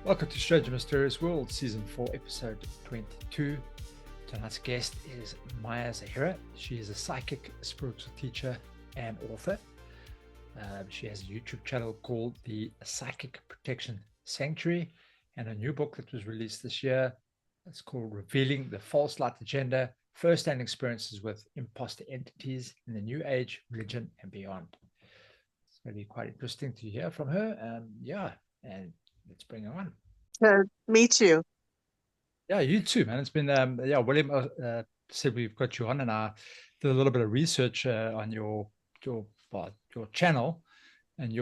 Welcome to Strange and Mysterious World, Season 4, Episode 22. Tonight's guest is Maya Zahira. She is a psychic, spiritual teacher, and author. She has a YouTube channel called the Psychic Protection Sanctuary, and a new book that was released this year. It's called Revealing the False Light Agenda, First-Hand Experiences with Imposter Entities in the New Age, Religion, and Beyond. It's going to be quite interesting to hear from her. And let's bring her on. Me too. Yeah, you too, man. It's been William said we've got you on, and I did a little bit of research on your channel and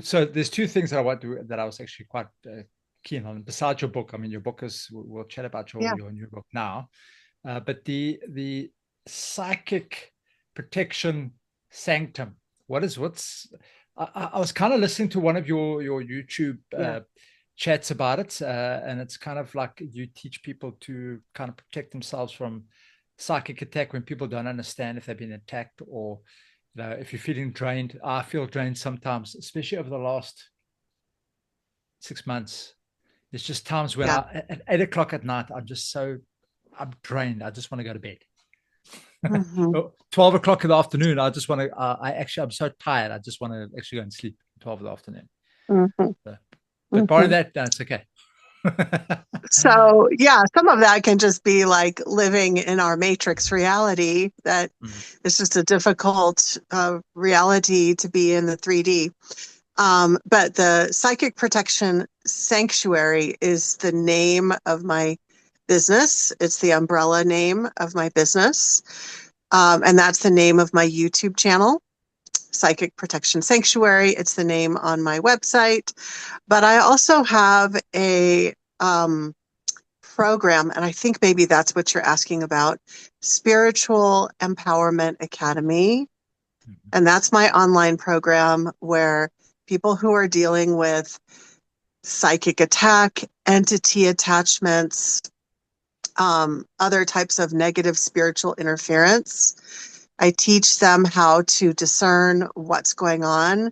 so there's two things that I was actually quite keen on besides your book. I mean, your book is, we'll chat about your new book now, but the Psychic Protection Sanctum. I was kind of listening to one of your YouTube chats about it, and it's kind of like you teach people to kind of protect themselves from psychic attack when people don't understand if they've been attacked, or if you're feeling drained. I feel drained sometimes, especially over the last 6 months. There's just times when at 8 o'clock at night, I'm drained. I just want to go to bed. 12 o'clock in the afternoon, I'm so tired. I just want to actually go and sleep at 12 in the afternoon. But barring that, that's okay. So some of that can just be like living in our matrix reality, that it's just a difficult reality to be in the 3D. But the Psychic Protection Sanctuary is the name of my business. It's the umbrella name of my business. And that's the name of my YouTube channel, Psychic Protection Sanctuary. It's the name on my website. But I also have a program, and I think maybe that's what you're asking about, Spiritual Empowerment Academy. And that's my online program where people who are dealing with psychic attack, entity attachments, other types of negative spiritual interference, I teach them how to discern what's going on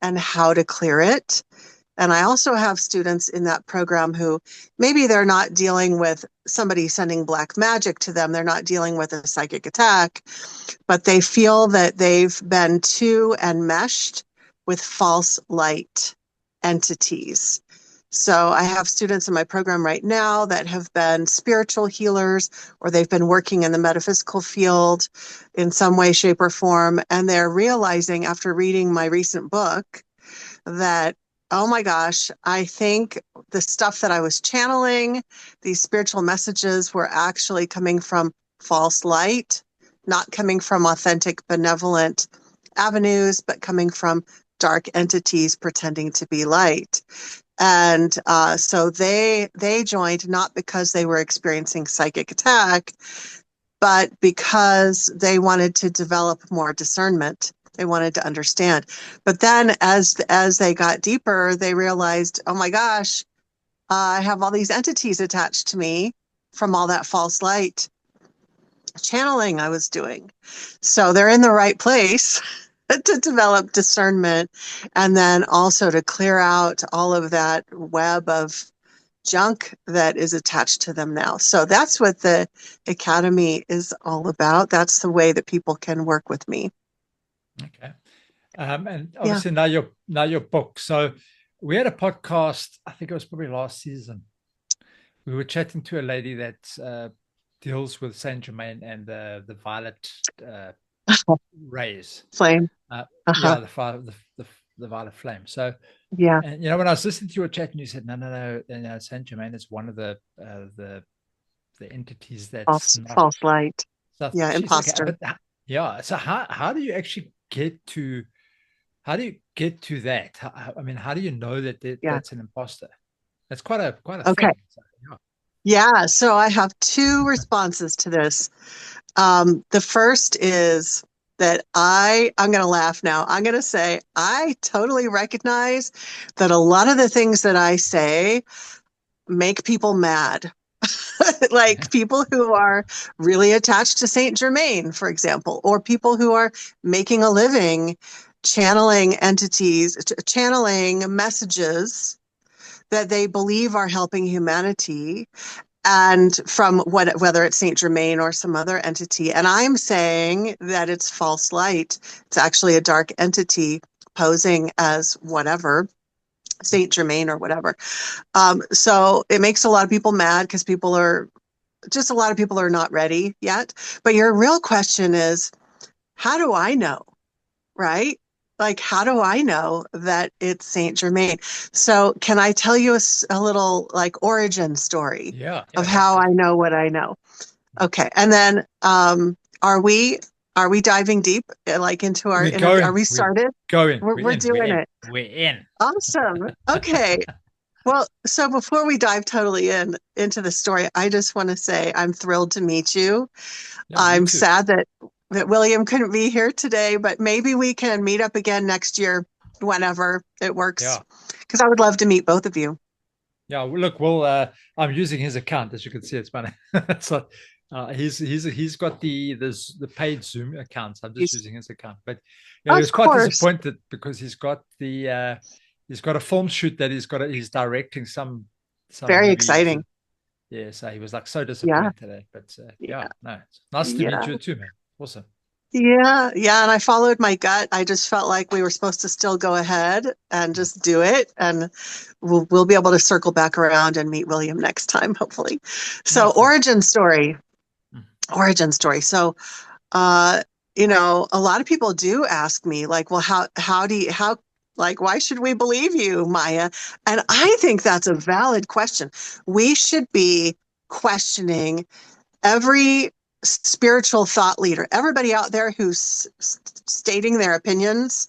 and how to clear it. And I also have students in that program who maybe they're not dealing with somebody sending black magic to them. They're not dealing with a psychic attack, but they feel that they've been too enmeshed with false light entities. So I have students in my program right now that have been spiritual healers, or they've been working in the metaphysical field in some way, shape, or form. And they're realizing after reading my recent book that, oh my gosh, I think the stuff that I was channeling, these spiritual messages, were actually coming from false light, not coming from authentic, benevolent avenues, but coming from dark entities pretending to be light. And so they joined not because they were experiencing psychic attack, but because they wanted to develop more discernment. They wanted to understand. But then as they got deeper, they realized, oh my gosh, I have all these entities attached to me from all that false light channeling I was doing. So they're in the right place to develop discernment, and then also to clear out all of that web of junk that is attached to them now. So that's what the Academy is all about. That's the way that people can work with me. Okay. And obviously now your book. So we had a podcast, I think it was probably last season. We were chatting to a lady that deals with Saint Germain and the violet rays. Flame. The violet flame. So and when I was listening to your chat and you said no, Saint Germain is one of the entities that's false light. Stuff. Imposter. Okay, so how do you actually get to that? I mean, how do you know that that's an imposter? That's quite a okay thing. So I have two responses to this. The first is that I'm going to laugh now. I'm going to say I totally recognize that a lot of the things that I say make people mad. Like people who are really attached to Saint Germain, for example, or people who are making a living channeling entities, channeling messages that they believe are helping humanity, and from whether it's Saint Germain or some other entity. And I'm saying that it's false light. It's actually a dark entity posing as whatever, Saint Germain or whatever. So it makes a lot of people mad because a lot of people are not ready yet. But your real question is, how do I know? Right? Like, how do I know that it's Saint Germain? So can I tell you a little like origin story of how I know what I know? Okay. And then are we diving deep like into our interview? Are we started? We're doing it. We're in. Awesome. Okay. Well, so before we dive totally into the story, I just want to say I'm thrilled to meet you. Yeah, I'm sad that William couldn't be here today, but maybe we can meet up again next year, whenever it works. Yeah. Because I would love to meet both of you. Yeah, look, I'm using his account, as you can see. It's funny. So he's got the paid Zoom account. I'm just using his account, but he was quite disappointed because he's got a film shoot that he's directing some very exciting. Yeah, so he was like so disappointed today. But no, it's nice to meet you too, man. Awesome. Yeah, and I followed my gut. I just felt like we were supposed to still go ahead and just do it, and we'll be able to circle back around and meet William next time, hopefully. So, origin story. So, a lot of people do ask me, like, well, why should we believe you, Maya? And I think that's a valid question. We should be questioning every spiritual thought leader, everybody out there who's stating their opinions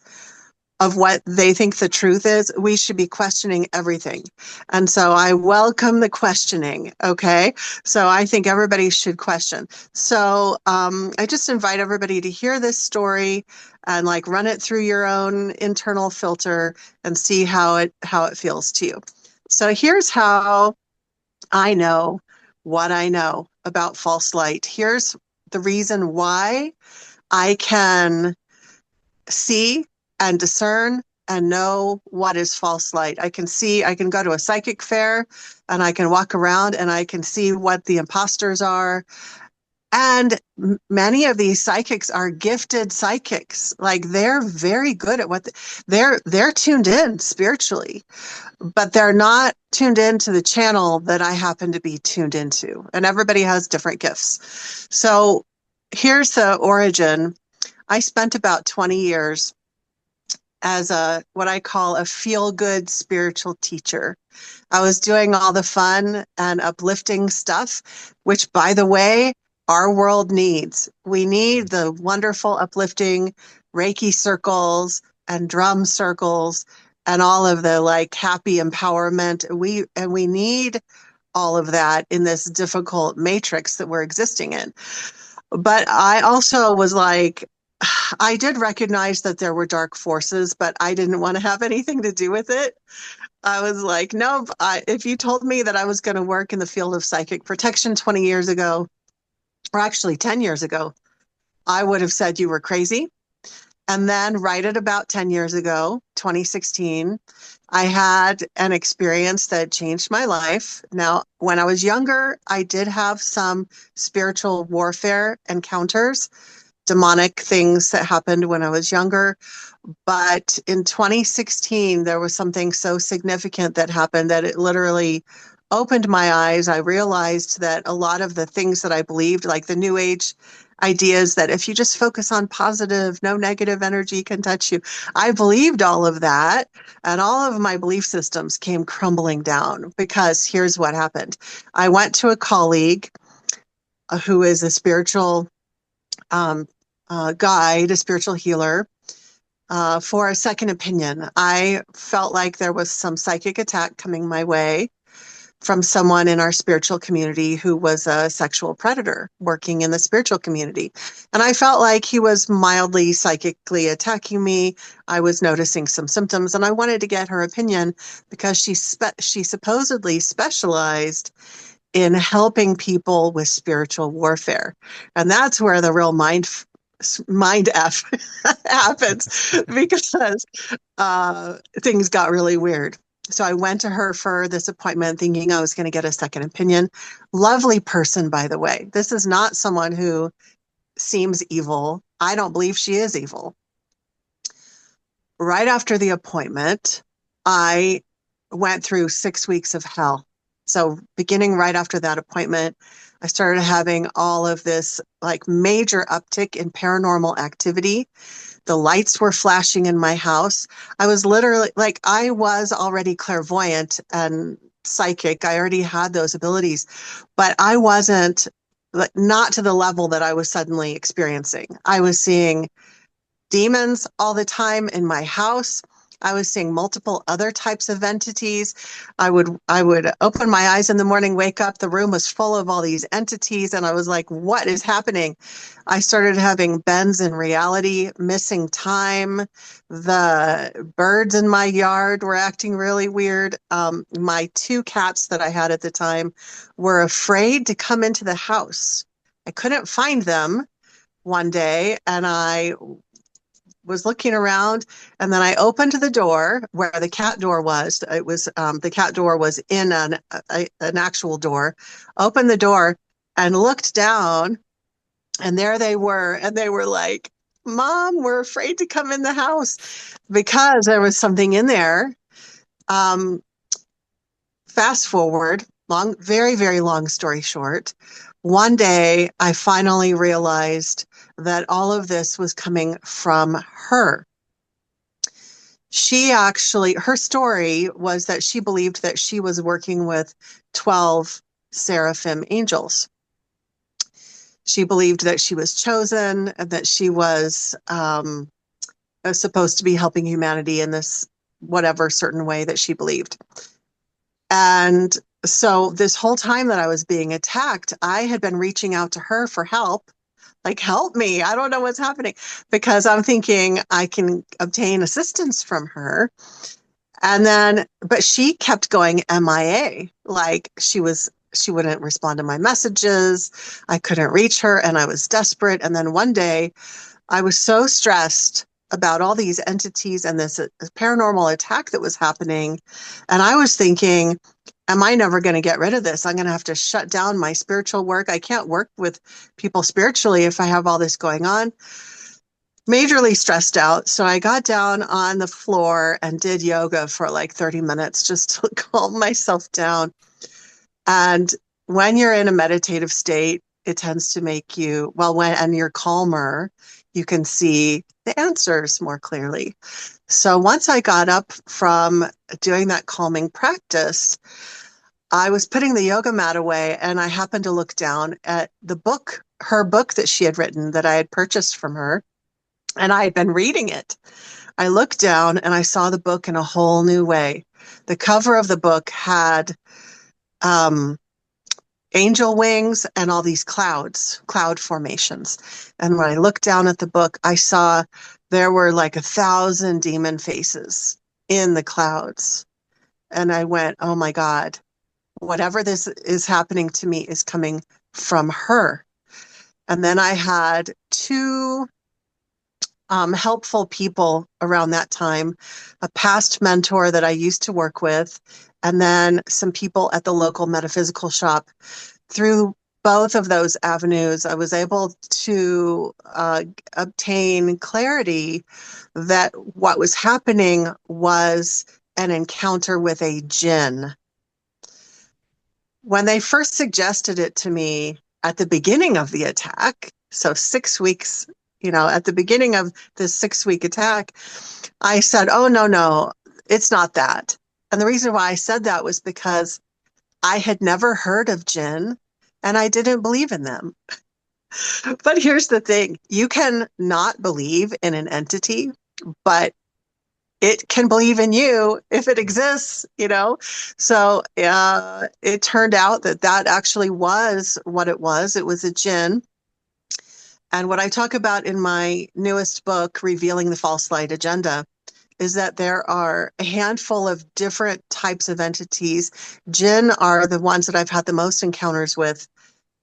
of what they think the truth is. We should be questioning everything. And so I welcome the questioning. Okay. So I think everybody should question. So I just invite everybody to hear this story and like run it through your own internal filter and see how it feels to you. So here's how I know what I know about false light. Here's the reason why I can see and discern and know what is false light. I can go to a psychic fair and I can walk around and I can see what the imposters are. And many of these psychics are gifted psychics. Like they're very good at what they're tuned in spiritually, but they're not tuned into the channel that I happen to be tuned into. And everybody has different gifts. So here's the origin. I spent about 20 years as what I call a feel-good spiritual teacher. I was doing all the fun and uplifting stuff, which, by the way, our world needs. We need the wonderful, uplifting Reiki circles and drum circles and all of the like happy empowerment. We need all of that in this difficult matrix that we're existing in. But I also was like, I did recognize that there were dark forces, but I didn't want to have anything to do with it. I was like, no, if you told me that I was going to work in the field of psychic protection 20 years ago, or actually 10 years ago, I would have said you were crazy. And then right at about 10 years ago, 2016, I had an experience that changed my life. Now, when I was younger, I did have some spiritual warfare encounters, demonic things that happened when I was younger. But in 2016, there was something so significant that happened that it literally opened my eyes. I realized that a lot of the things that I believed, like the New Age ideas that if you just focus on positive, no negative energy can touch you. I believed all of that, and all of my belief systems came crumbling down because here's what happened. I went to a colleague who is a spiritual guide, a spiritual healer, for a second opinion. I felt like there was some psychic attack coming my way from someone in our spiritual community who was a sexual predator working in the spiritual community. And I felt like he was mildly psychically attacking me. I was noticing some symptoms and I wanted to get her opinion because she supposedly specialized in helping people with spiritual warfare. And that's where the real mind F happens because things got really weird. So I went to her for this appointment thinking I was going to get a second opinion. Lovely person, by the way. This is not someone who seems evil. I don't believe she is evil. Right after the appointment, I went through 6 weeks of hell. So beginning right after that appointment, I started having all of this like major uptick in paranormal activity. The lights were flashing in my house. I was literally like, I was already clairvoyant and psychic. I already had those abilities, but I wasn't, like, not to the level that I was suddenly experiencing. I was seeing demons all the time in my house. I was seeing multiple other types of entities. I would open my eyes in the morning, wake up, the room was full of all these entities, and I was like, what is happening? I started having bends in reality, missing time. The birds in my yard were acting really weird. My 2 cats that I had at the time were afraid to come into the house. I couldn't find them one day, and I was looking around, and then I opened the door where the cat door was. It was the cat door was in an actual door. Opened the door and looked down, and there they were, and they were like, "Mom, we're afraid to come in the house because there was something in there." Um, Fast forward, long, very, very long story short. One day, I finally realized that all of this was coming from her. She actually, her story was that she believed that she was working with 12 seraphim angels. She believed that she was chosen and that she was supposed to be helping humanity in this whatever certain way that she believed. And so this whole time that I was being attacked, I had been reaching out to her for help. Like, help me. I don't know what's happening, because I'm thinking I can obtain assistance from her. And then, but she kept going MIA. Like, she wouldn't respond to my messages. I couldn't reach her, and I was desperate. And then one day I was so stressed about all these entities and this paranormal attack that was happening. And I was thinking, am I never going to get rid of this? I'm going to have to shut down my spiritual work. I can't work with people spiritually if I have all this going on. Majorly stressed out. So I got down on the floor and did yoga for like 30 minutes just to calm myself down. And when you're in a meditative state, it tends to make you, and you're calmer, you can see the answers more clearly. So once I got up from doing that calming practice, I was putting the yoga mat away, and I happened to look down at the book, her book that she had written that I had purchased from her, and I had been reading it. I looked down and I saw the book in a whole new way. The cover of the book had angel wings and all these cloud formations. And when I looked down at the book, I saw there were like 1,000 demon faces in the clouds. And I went, oh my God, whatever this is happening to me is coming from her. And then I had 2 helpful people around that time, a past mentor that I used to work with, and then some people at the local metaphysical shop. Through both of those avenues, I was able to obtain clarity that what was happening was an encounter with a jinn. When they first suggested it to me at the beginning of the attack, so 6 weeks, at the beginning of this 6-week attack, I said, oh, no, it's not that. And the reason why I said that was because I had never heard of jinn and I didn't believe in them. But here's the thing. You can not believe in an entity, but it can believe in you if it exists, So it turned out that actually was what it was. It was a jinn. And what I talk about in my newest book, Revealing the False Light Agenda, is that there are a handful of different types of entities. Jinn are the ones that I've had the most encounters with,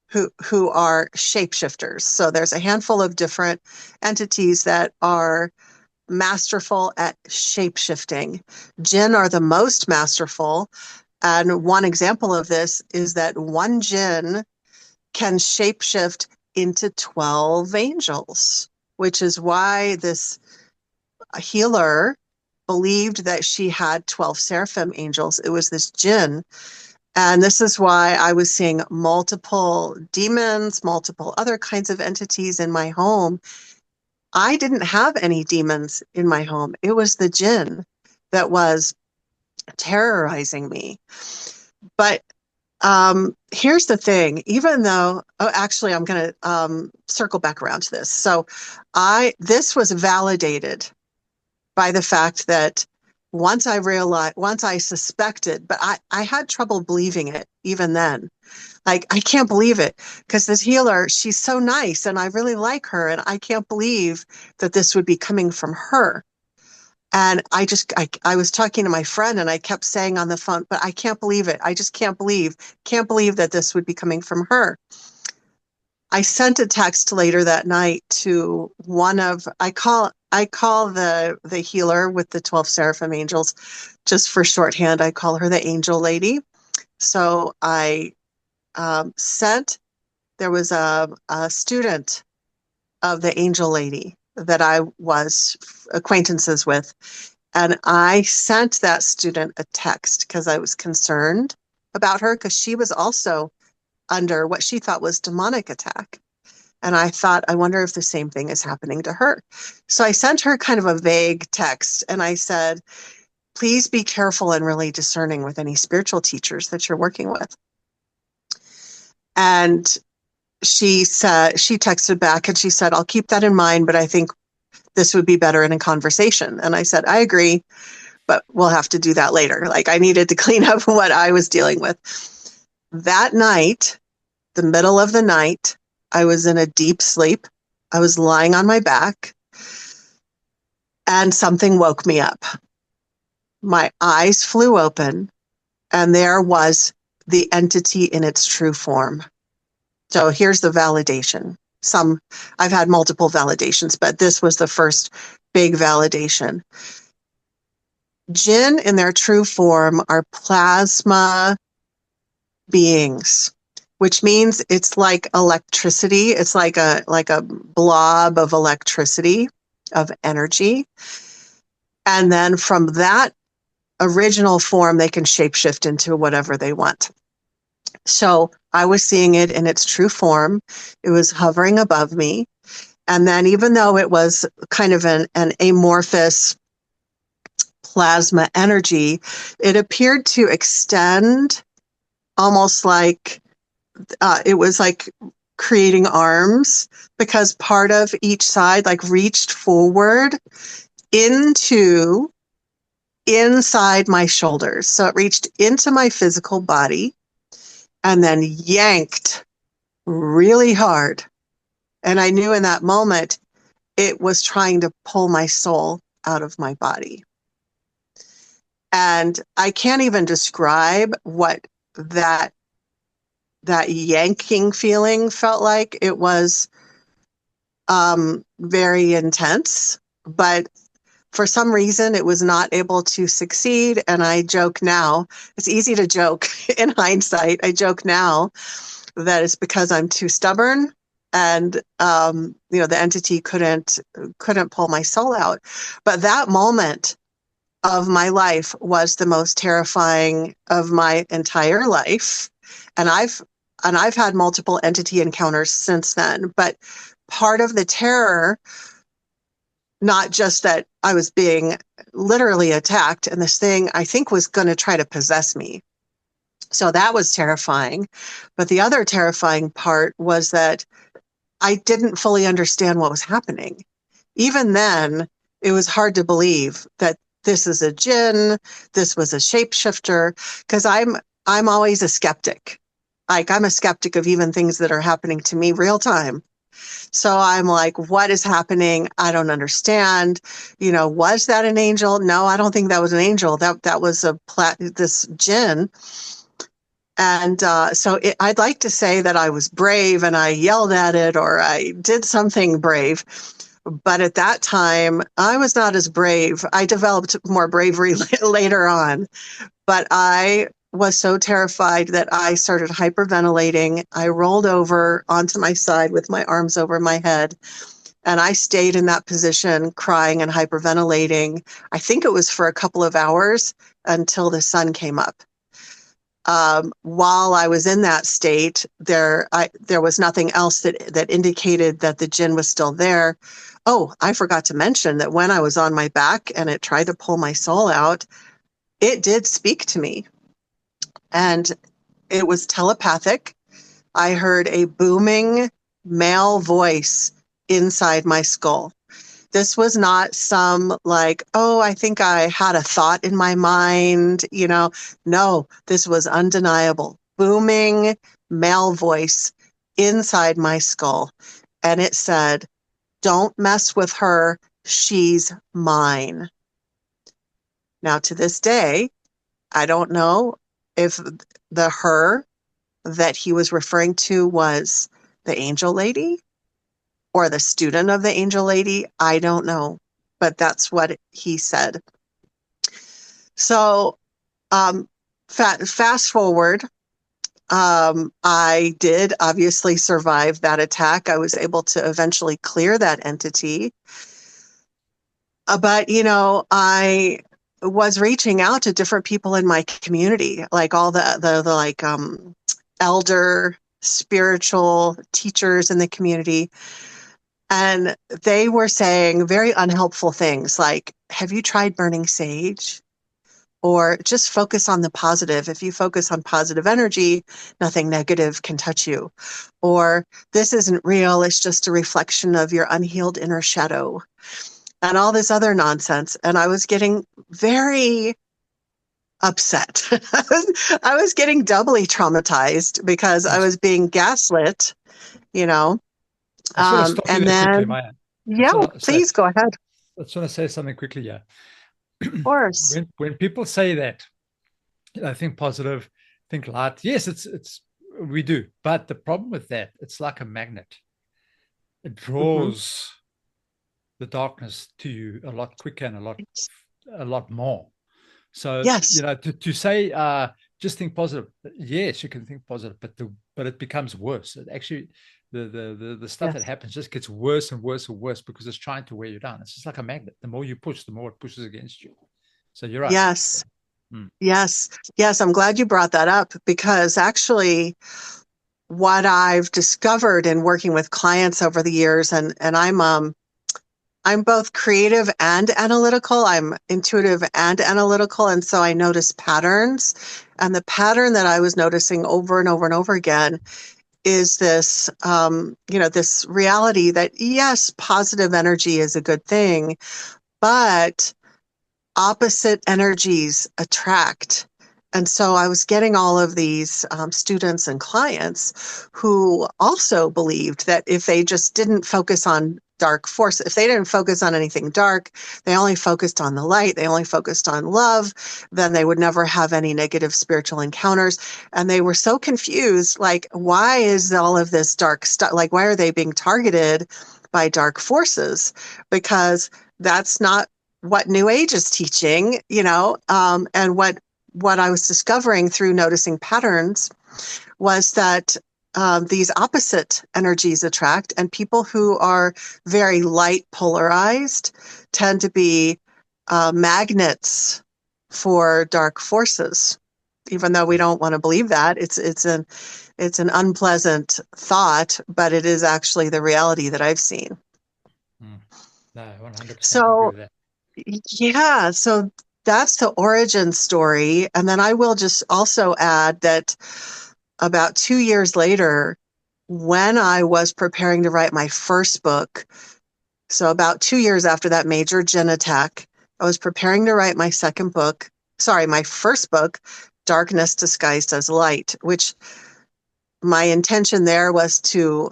who are shapeshifters. So there's a handful of different entities that are masterful at shapeshifting. Jinn are the most masterful. And one example of this is that one jinn can shapeshift into 12 angels, which is why this healer believed that she had 12 seraphim angels. It was this jinn. And this is why I was seeing multiple demons, multiple other kinds of entities in my home. I didn't have any demons in my home. It was the jinn that was terrorizing me. But here's the thing, even though, actually, I'm going to circle back around to this. So this was validated by the fact that once I suspected, but I had trouble believing it even then. Like, I can't believe it because this healer, she's so nice and I really like her. And I can't believe that this would be coming from her. And I was talking to my friend and I kept saying on the phone, but I can't believe it. I just can't believe that this would be coming from her. I sent a text later that night to I call the healer with the 12 seraphim angels, just for shorthand, I call her the angel lady. So I there was a student of the angel lady that I was acquaintances with. And I sent that student a text because I was concerned about her because she was also under what she thought was demonic attack. And I thought, I wonder if the same thing is happening to her. So I sent her kind of a vague text and I said, please be careful and really discerning with any spiritual teachers that you're working with. And she texted back and she said, I'll keep that in mind, but I think this would be better in a conversation. And I said, I agree, but we'll have to do that later. Like, I needed to clean up what I was dealing with. That night, the middle of the night, I was in a deep sleep. I was lying on my back and something woke me up. My eyes flew open and there was the entity in its true form. So here's the validation. I've had multiple validations, but this was the first big validation. Jinn in their true form are plasma beings, which means it's like electricity. It's like a blob of electricity, of energy. And then from that original form, they can shapeshift into whatever they want. So I was seeing it in its true form. It was hovering above me. And then even though it was kind of an amorphous plasma energy, it appeared to extend almost like it was like creating arms, because part of each side like reached forward into inside my shoulders. So it reached into my physical body and then yanked really hard. And I knew in that moment it was trying to pull my soul out of my body. And I can't even describe what that yanking feeling felt like. It was very intense, but for some reason it was not able to succeed. And I joke now, it's easy to joke in hindsight. I joke now that it's because I'm too stubborn and the entity couldn't pull my soul out. But that moment of my life was the most terrifying of my entire life. And I've had multiple entity encounters since then, but part of the terror, not just that I was being literally attacked and this thing I think was going to try to possess me. So that was terrifying. But the other terrifying part was that I didn't fully understand what was happening. Even then, it was hard to believe that this is a jinn, this was a shapeshifter, because I'm always a skeptic. Like, I'm a skeptic of even things that are happening to me real time. So I'm like, what is happening? I don't understand. Was that an angel? No, I don't think that was an angel. That was this jinn. And I'd like to say that I was brave and I yelled at it or I did something brave. But at that time, I was not as brave. I developed more bravery later on, but I was so terrified that I started hyperventilating. I rolled over onto my side with my arms over my head, and I stayed in that position crying and hyperventilating. I think it was for a couple of hours until the sun came up. While I was in that state, there was nothing else that indicated that the Jinn was still there. Oh, I forgot to mention that when I was on my back and it tried to pull my soul out, it did speak to me. And it was telepathic. I heard a booming male voice inside my skull. This was not some like, oh, I think I had a thought in my mind, No, this was undeniable. Booming male voice inside my skull. And it said, don't mess with her. She's mine. Now, to this day, I don't know if the her that he was referring to was the angel lady or the student of the angel lady. I don't know, but that's what he said. So fast forward, I did obviously survive that attack. I was able to eventually clear that entity. But, I was reaching out to different people in my community, like all the elder spiritual teachers in the community. And they were saying very unhelpful things like, have you tried burning sage? Or just focus on the positive. If you focus on positive energy, nothing negative can touch you. Or this isn't real, it's just a reflection of your unhealed inner shadow. And all this other nonsense. And I was getting very upset. I was getting doubly traumatized because I was being gaslit, I just want to stop you there quickly, Maya. Yeah, please go ahead. I just want to say something quickly here. Of course. When people say that, I think positive, think light. Yes, we do. But the problem with that, it's like a magnet. It draws the darkness to you a lot quicker and a lot more. So, yes. To say just think positive. Yes, you can think positive, but it becomes worse. It actually, the stuff that happens just gets worse and worse and worse because it's trying to wear you down. It's just like a magnet. The more you push, the more it pushes against you. So you're right. Yes. Yes. I'm glad you brought that up because actually what I've discovered in working with clients over the years, and I'm both creative and analytical. I'm intuitive and analytical. And so I notice patterns. And the pattern that I was noticing over and over and over again is this, this reality that, yes, positive energy is a good thing, but opposite energies attract. And so I was getting all of these students and clients who also believed that if they just didn't focus on dark force, if they didn't focus on anything dark, they only focused on the light, they only focused on love, then they would never have any negative spiritual encounters. And they were so confused, like, why is all of this dark stuff? Like, why are they being targeted by dark forces? Because that's not what New Age is teaching, and what I was discovering through noticing patterns was that these opposite energies attract, and people who are very light polarized tend to be magnets for dark forces. Even though we don't want to believe that, it's an unpleasant thought, but it is actually the reality that I've seen. No, 100% so agree with that. Yeah, so that's the origin story. And then I will just also add that about 2 years later, when I was preparing to write my first book, so about 2 years after that major Jinn attack, I was preparing to write my first book, Darkness Disguised as Light, which my intention there was to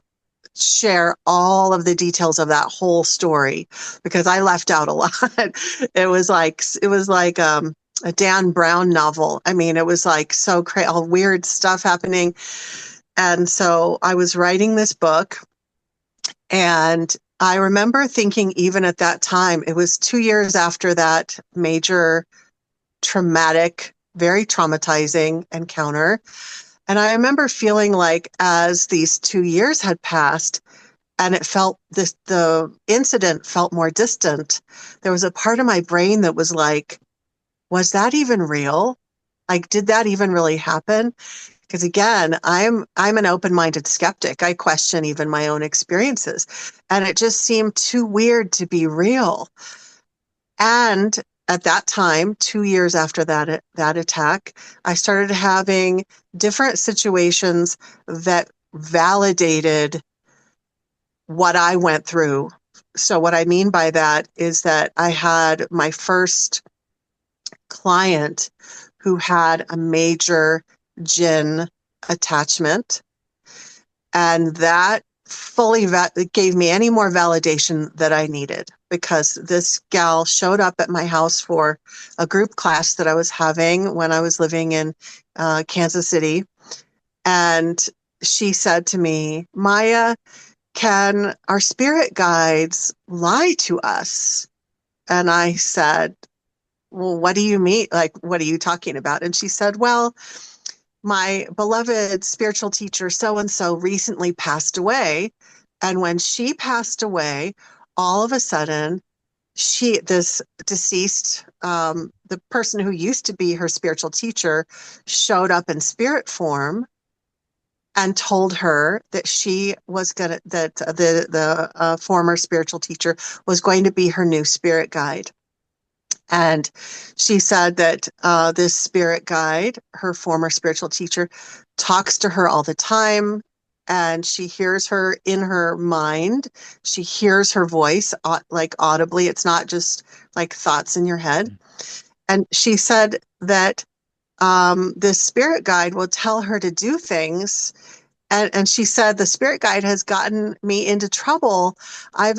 share all of the details of that whole story because I left out a lot. It was like a Dan Brown novel. I mean, it was like so crazy, all weird stuff happening. And so I was writing this book, and I remember thinking, even at that time, it was 2 years after that major traumatic, very traumatizing encounter. And I remember feeling like, as these 2 years had passed, and the incident felt more distant, there was a part of my brain that was like, was that even real? Like, did that even really happen? Because again, I'm an open-minded skeptic. I question even my own experiences, and it just seemed too weird to be real. And at that time, 2 years after that attack, I started having different situations that validated what I went through. So what I mean by that is that I had my first client who had a major Jinn attachment, and that it gave me any more validation that I needed, because this gal showed up at my house for a group class that I was having when I was living in Kansas City. And she said to me, Maya, can our spirit guides lie to us? And I said, well, what do you mean? Like, what are you talking about? And she said, well, my beloved spiritual teacher so-and-so recently passed away. And when she passed away, all of a sudden, this deceased, the person who used to be her spiritual teacher, showed up in spirit form and told her that the former spiritual teacher was going to be her new spirit guide. And she said that this spirit guide, her former spiritual teacher, talks to her all the time, and she hears her in her mind. She hears her voice like audibly. It's not just like thoughts in your head. And she said that this spirit guide will tell her to do things. And she said, the spirit guide has gotten me into trouble. I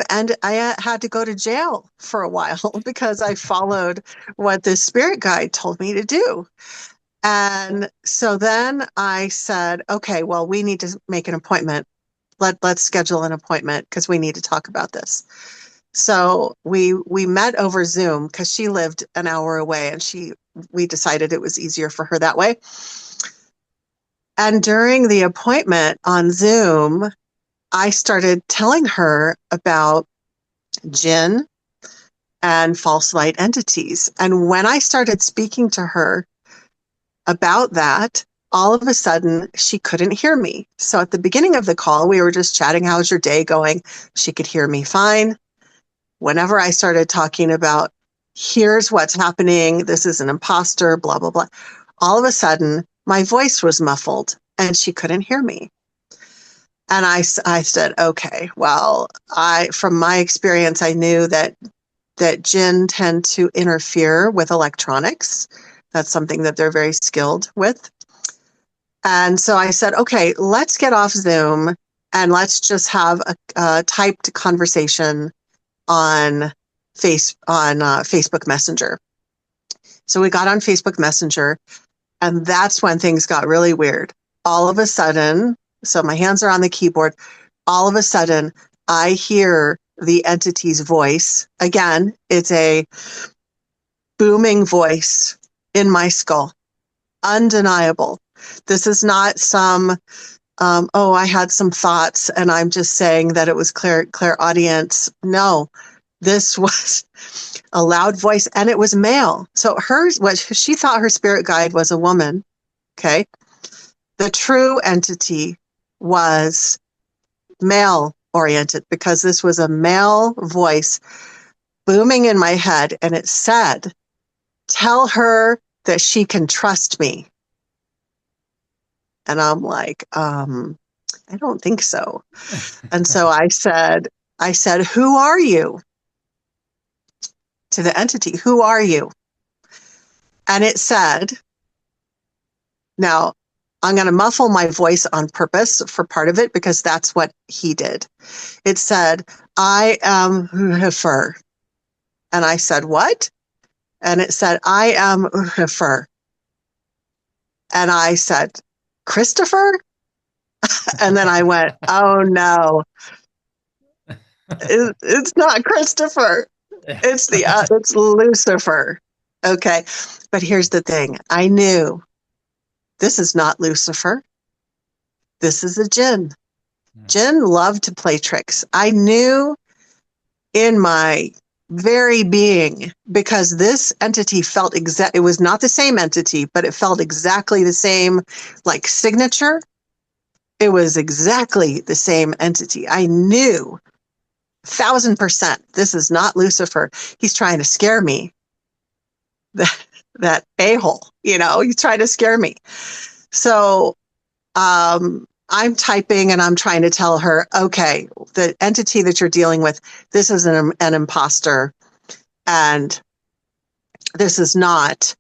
had to go to jail for a while because I followed what this spirit guide told me to do. And so then I said, okay, well, we need to make an appointment. Let's schedule an appointment because we need to talk about this. So we met over Zoom because she lived an hour away, and we decided it was easier for her that way. And during the appointment on Zoom, I started telling her about Jinn and false light entities. And when I started speaking to her about that, all of a sudden she couldn't hear me. So at the beginning of the call, we were just chatting, how's your day going? She could hear me fine. Whenever I started talking about, here's what's happening, this is an imposter, blah, blah, blah, all of a sudden my voice was muffled and she couldn't hear me. And I said, okay, well, from my experience, I knew that Jinn tend to interfere with electronics. That's something that they're very skilled with. And so I said, okay, let's get off Zoom and let's just have a typed conversation on Facebook Messenger. So we got on Facebook Messenger, and that's when things got really weird. All of a sudden, so my hands are on the keyboard. All of a sudden, I hear the entity's voice. Again, it's a booming voice in my skull. Undeniable. This is not some, I had some thoughts and I'm just saying that it was clairaudience. No, this was a loud voice, and it was male. So she thought her spirit guide was a woman. Okay. The true entity was male oriented, because this was a male voice booming in my head, and it said, tell her that she can trust me. And I'm like, I don't think so. And so I said, who are you? To the entity, who are you? And it said, now I'm going to muffle my voice on purpose for part of it because that's what he did. It said, I am Uhifer. And I said, what? And it said, I am Uhifer. And I said, Christopher? And then I went, oh no. It's not Christopher. Yeah. It's Lucifer. Okay. But here's the thing. I knew this is not Lucifer. This is a Jinn. Jinn loved to play tricks. I knew in my very being, because this entity felt it was not the same entity, but it felt exactly the same, like signature. It was exactly the same entity. I knew 1,000% this is not Lucifer. He's trying to scare me. That a-hole, he's trying to scare me. So I'm typing and I'm trying to tell her, okay, the entity that you're dealing with, this is an imposter, and this is not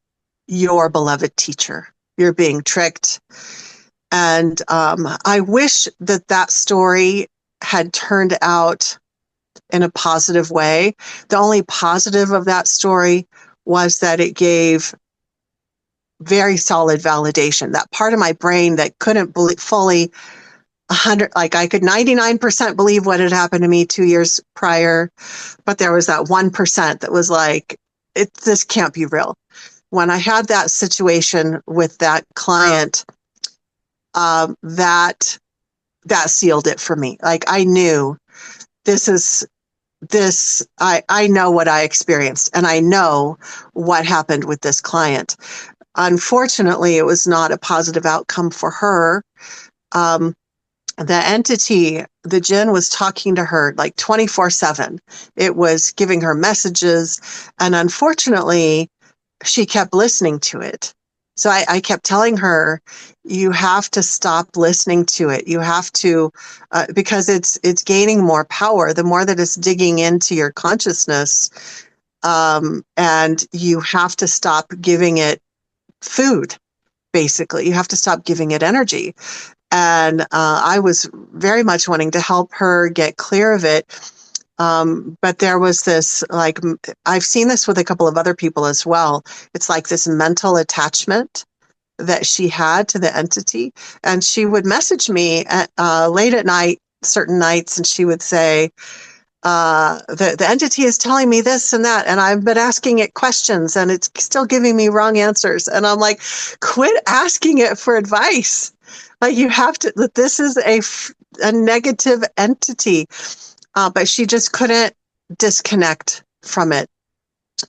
your beloved teacher. You're being tricked. And I wish that story had turned out in a positive way. The only positive of that story was that it gave very solid validation. That part of my brain that couldn't fully 100, like I could 99% believe what had happened to me 2 years prior, but there was that 1% that was like, this can't be real. When I had that situation with that client, that sealed it for me. Like I knew I know what I experienced, and I know what happened with this client. Unfortunately, it was not a positive outcome for her. The entity, the Jinn, was talking to her like 24/7. It was giving her messages, and unfortunately, she kept listening to it. So I kept telling her, you have to stop listening to it. You have to, because it's gaining more power the more that it's digging into your consciousness, and you have to stop giving it food. Basically, you have to stop giving it energy. And I was very much wanting to help her get clear of it. But there was this, like, I've seen this with a couple of other people as well. It's like this mental attachment that she had to the entity. And she would message me late at night, certain nights, and she would say, the entity is telling me this and that, and I've been asking it questions and it's still giving me wrong answers. And I'm like, quit asking it for advice. Like, you have to, this is a negative entity. But she just couldn't disconnect from it.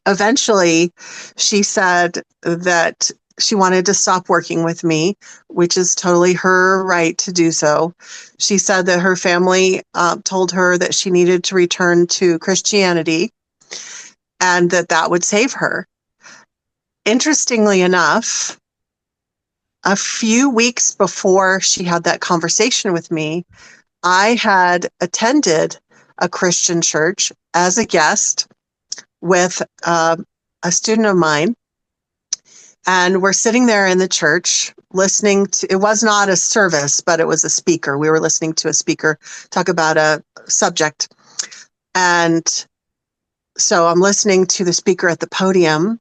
Eventually, she said that she wanted to stop working with me, which is totally her right to do so. She said that her family told her that she needed to return to Christianity and that would save her. Interestingly enough, a few weeks before she had that conversation with me, I had attended a Christian church as a guest with a student of mine. And we're sitting there in the church listening to, it was not a service, but it was a speaker. We were listening to a speaker talk about a subject. And so I'm listening to the speaker at the podium,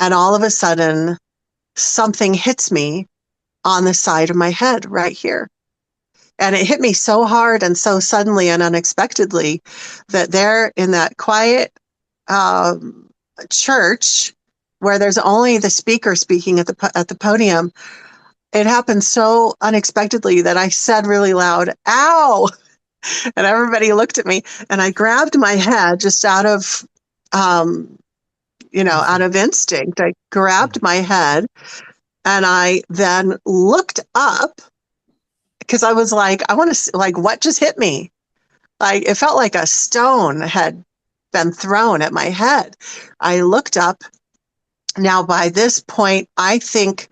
and all of a sudden something hits me on the side of my head right here. And it hit me so hard and so suddenly and unexpectedly that there in that quiet church where there's only the speaker speaking at the podium, it happened so unexpectedly that I said really loud, "Ow!" And everybody looked at me, and I grabbed my head just out of, out of instinct. I grabbed my head, and I then looked up because I was like, I want to, like, what just hit me? Like, it felt like a stone had been thrown at my head. I looked up. Now, by this point, I think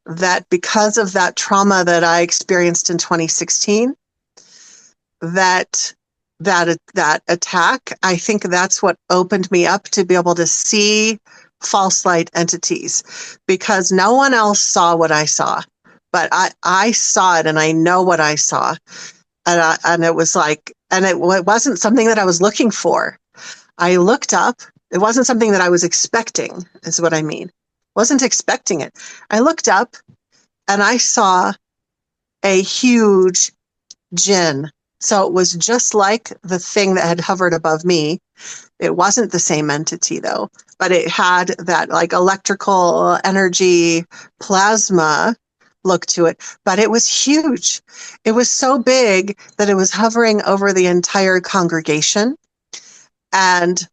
that because of that trauma that I experienced in 2016, that attack, I think that's what opened me up to be able to see false light entities, because no one else saw what I saw, but I saw it, and I know what I saw. And it was like, and it wasn't something that I was looking for. I looked up. It wasn't something that I was expecting, is what I mean. Wasn't expecting it. I looked up and I saw a huge Jinn So it was just like the thing that had hovered above me. It wasn't the same entity though, but it had that like electrical energy plasma look to it, but it was huge. It was so big that it was hovering over the entire congregation. And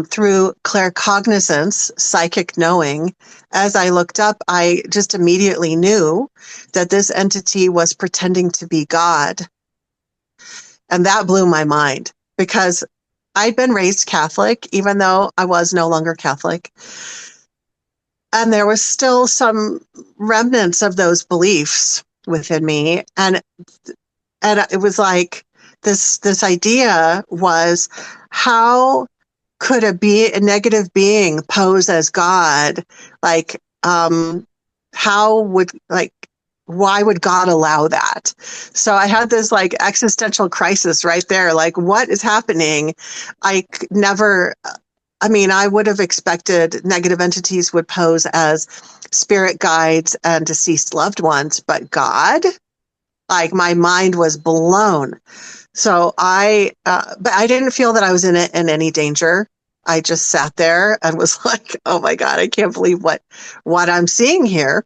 through claircognizance, psychic knowing, as I looked up, I just immediately knew that this entity was pretending to be God. And that blew my mind because I'd been raised Catholic, even though I was no longer Catholic. And there was still some remnants of those beliefs within me. And it was like this idea was, how could a negative being pose as God? Like, why would God allow that? So I had this like existential crisis right there. Like, what is happening? I would have expected negative entities would pose as spirit guides and deceased loved ones, but God, like, my mind was blown. So but I didn't feel that I was in any danger. I just sat there and was like, oh my God, I can't believe what I'm seeing here.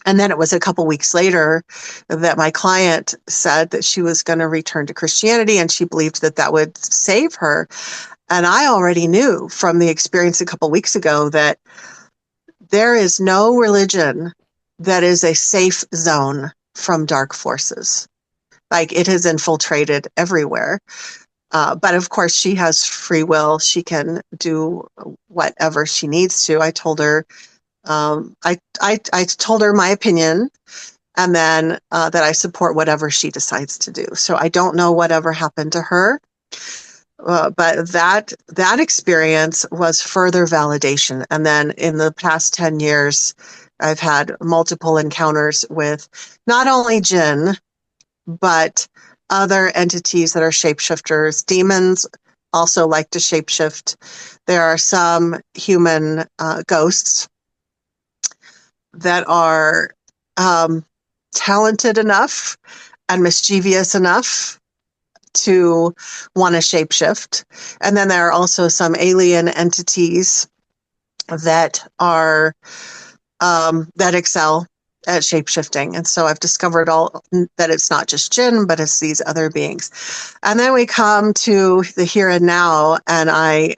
And then it was a couple weeks later that my client said that she was going to return to Christianity and she believed that that would save her. And I already knew from the experience a couple weeks ago that there is no religion that is a safe zone from dark forces. Like, it has infiltrated everywhere. But of course, she has free will. She can do whatever she needs to. I told her, I told her my opinion, and then that I support whatever she decides to do. So I don't know whatever happened to her. But that experience was further validation. And then in the past 10 years, I've had multiple encounters with not only Jinn, but other entities that are shapeshifters. Demons also like to shapeshift. There are some human ghosts that are talented enough and mischievous enough to want to shapeshift. And then there are also some alien entities that are that excel at shapeshifting. And so I've discovered that it's not just Jinn, but it's these other beings. And then we come to the here and now, and I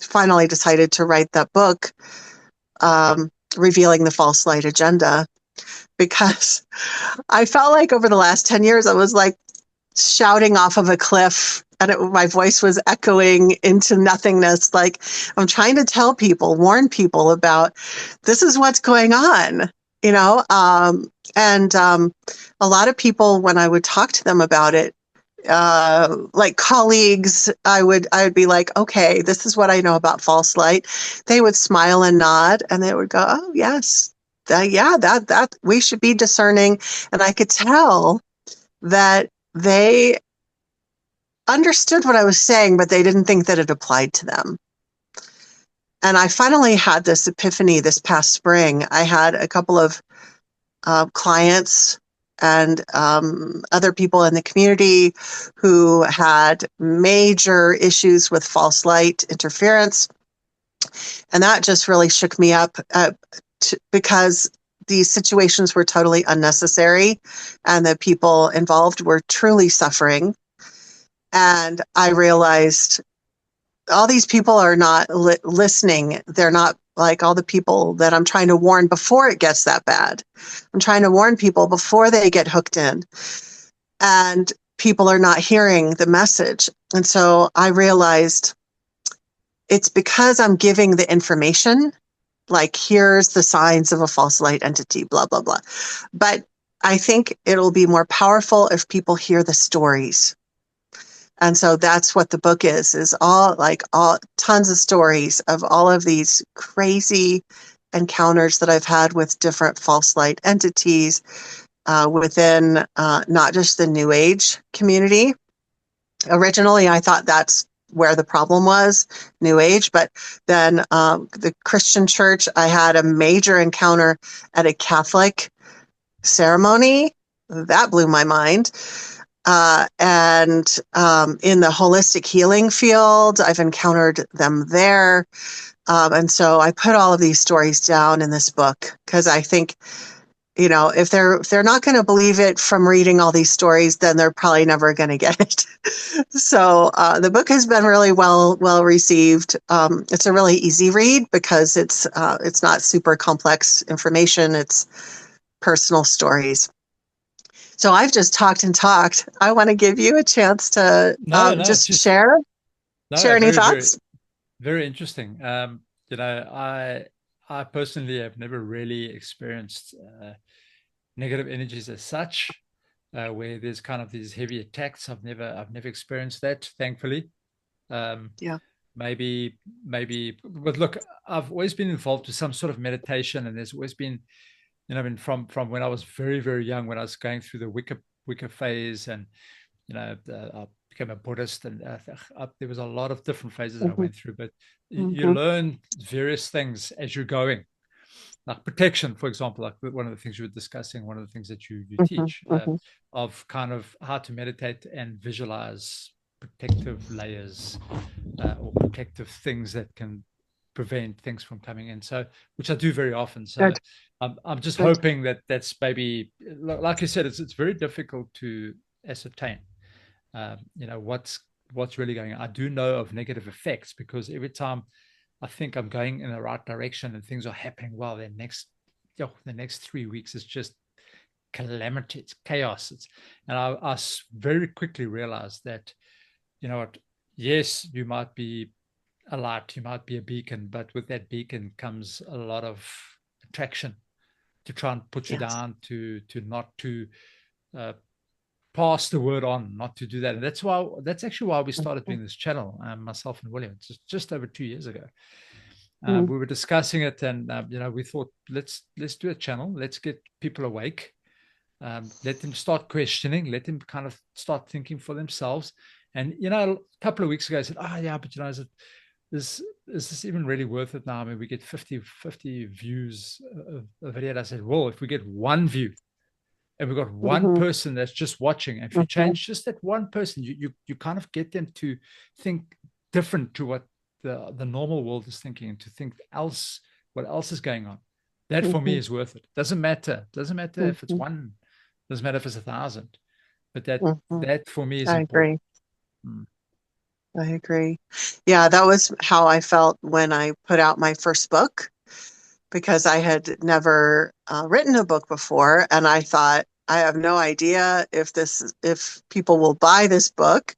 finally decided to write that book, Revealing the False Light Agenda, because I felt like over the last 10 years, I was like shouting off of a cliff, and my voice was echoing into nothingness. Like, I'm trying to tell people, warn people about this is what's going on, you know? And a lot of people, when I would talk to them about it, like colleagues, I would be like, okay, this is what I know about false light. They would smile and nod, and they would go, oh yes, that we should be discerning. And I could tell that they understood what I was saying, but they didn't think that it applied to them. And I finally had this epiphany this past spring. I had a couple of clients and other people in the community who had major issues with false light interference. And that just really shook me up because these situations were totally unnecessary and the people involved were truly suffering. And I realized all these people are not listening. They're not like all the people that I'm trying to warn before it gets that bad. I'm trying to warn people before they get hooked in. And people are not hearing the message. And so I realized it's because I'm giving the information, like, here's the signs of a false light entity, blah, blah, blah. But I think it'll be more powerful if people hear the stories. And so that's what the book is all tons of stories of all of these crazy encounters that I've had with different false light entities within not just the New Age community. Originally, I thought that's where the problem was, New Age, but then the Christian church, I had a major encounter at a Catholic ceremony. That blew my mind. and in the holistic healing field, I've encountered them there. And so I put all of these stories down in this book because I think, you know, if they're not going to believe it from reading all these stories, then they're probably never going to get it. So the book has been really well received. It's a really easy read because it's not super complex information. It's personal stories. So I've just talked and talked. I want to give you a chance to No, just share no, any very, very, thoughts. very interesting. You know, I personally have never really experienced negative energies as such, where there's kind of these heavy attacks. I've never experienced that, thankfully. Um, Yeah. maybe, but look, I've always been involved with some sort of meditation, and there's always been, you know, I mean, from when I was very, very young, when I was going through the Wicca phase, and you know, I became a Buddhist, and there was a lot of different phases that I Mm-hmm. went through. But you Mm-hmm. learn various things as you're going, like protection, for example, like one of the things you were discussing, one of the things that you Mm-hmm. teach, Mm-hmm. of kind of how to meditate and visualize protective layers, or protective things that can prevent things from coming in. So, which I do very often. So, Good. I'm just Good. hoping that that's maybe, like you said, it's very difficult to ascertain, you know, what's really going on. I do know of negative effects because every time I think I'm going in the right direction and things are happening well, the next 3 weeks is just calamity, it's chaos. And I very quickly realized that, you know what, yes, you might be a light, you might be a beacon, but with that beacon comes a lot of attraction to try and put you Yes. down, to not to uh, pass the word on, not to do that. And that's actually why we started Mm-hmm. doing this channel, myself and William, just over 2 years ago. Mm-hmm. We were discussing it, and you know, we thought, let's do a channel, let's get people awake, let them start questioning, let them kind of start thinking for themselves. And you know, a couple of weeks ago I said, oh yeah, but you know, is this even really worth it now? I mean, we get 50 views of a video. And I said, well, if we get one view and we've got one Mm-hmm. person that's just watching, and if you Mm-hmm. change just that one person, you kind of get them to think different to what the normal world is thinking, and to think else, what else is going on. That for me Mm-hmm. is worth it. Doesn't matter if it's Mm-hmm. one, doesn't matter if it's 1,000, but Mm-hmm. that for me is I important. agree. Mm. I agree. Yeah, that was how I felt when I put out my first book because I had never written a book before, and I thought I have no idea if people will buy this book,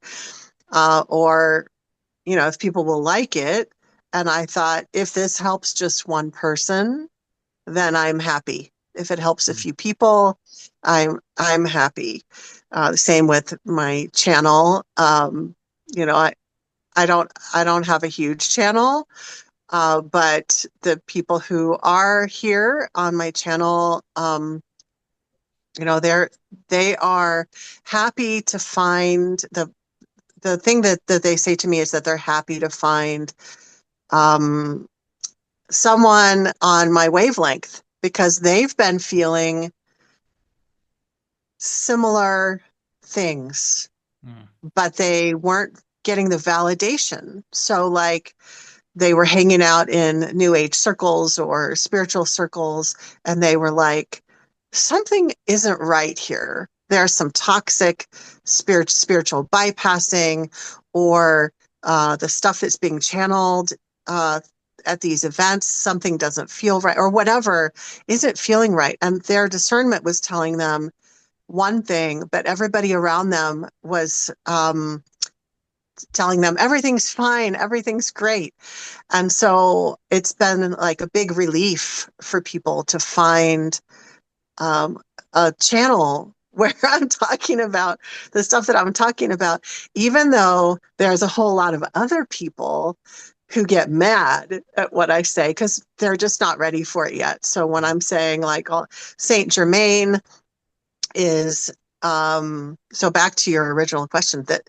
or you know, if people will like it. And I thought if this helps just one person, then I'm happy. If it helps a Mm. few people, I'm happy. The same with my channel. You know, I don't have a huge channel, but the people who are here on my channel, you know, they are happy to find the thing that they say to me is that they're happy to find um, someone on my wavelength because they've been feeling similar things, Mm. but they weren't getting the validation. So, like, they were hanging out in new age circles or spiritual circles, and they were like, something isn't right here. There's some toxic spiritual bypassing, or the stuff that's being channeled uh, at these events, something doesn't feel right, or whatever isn't feeling right. And their discernment was telling them one thing, but everybody around them was telling them everything's fine, everything's great. And so it's been like a big relief for people to find a channel where I'm talking about the stuff that I'm talking about, even though there's a whole lot of other people who get mad at what I say because they're just not ready for it yet. So when I'm saying like Saint Germain is, so back to your original question, that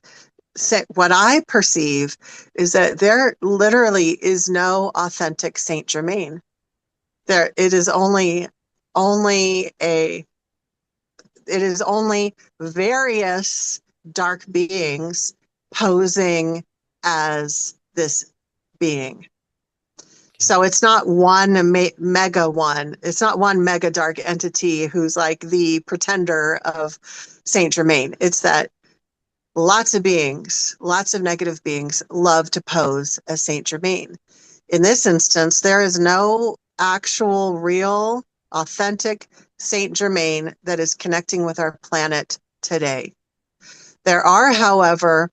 what I perceive is that there literally is no authentic Saint Germain. There, only a, it is only various dark beings posing as this being. So it's not one mega one. It's not one mega dark entity who's like the pretender of Saint Germain. It's that lots of beings, lots of negative beings love to pose as Saint Germain. In this instance, there is no actual, real, authentic Saint Germain that is connecting with our planet today. There are, however,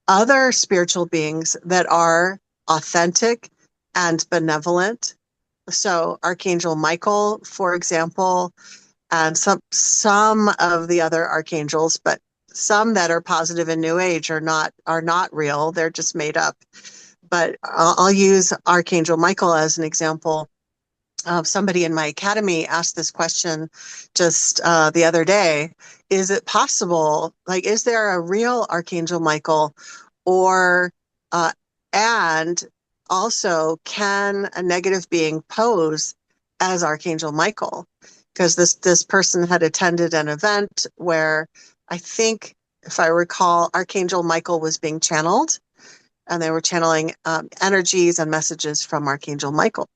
other spiritual beings that are authentic and benevolent. So Archangel Michael, for example, and some of the other archangels, but some that are positive in New Age are not real. They're just made up. But I'll use Archangel Michael as an example. Somebody in my academy asked this question just the other day. Is it possible, like, is there a real Archangel Michael? Or, and also, can a negative being pose as Archangel Michael? Because this person had attended an event where I think, if I recall, Archangel Michael was being channeled, and they were channeling energies and messages from Archangel Michael.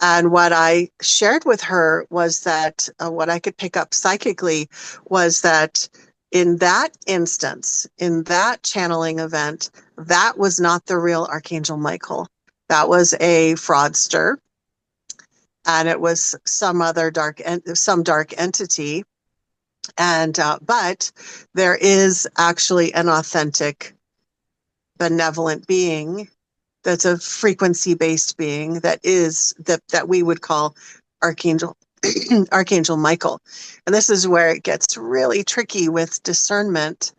And what I shared with her was that what I could pick up psychically was that in that instance, in that channeling event, that was not the real Archangel Michael. That was a fraudster, and it was some dark entity. And but there is actually an authentic, benevolent being that's a frequency-based being that we would call Archangel Archangel Michael. And this is where it gets really tricky with discernment,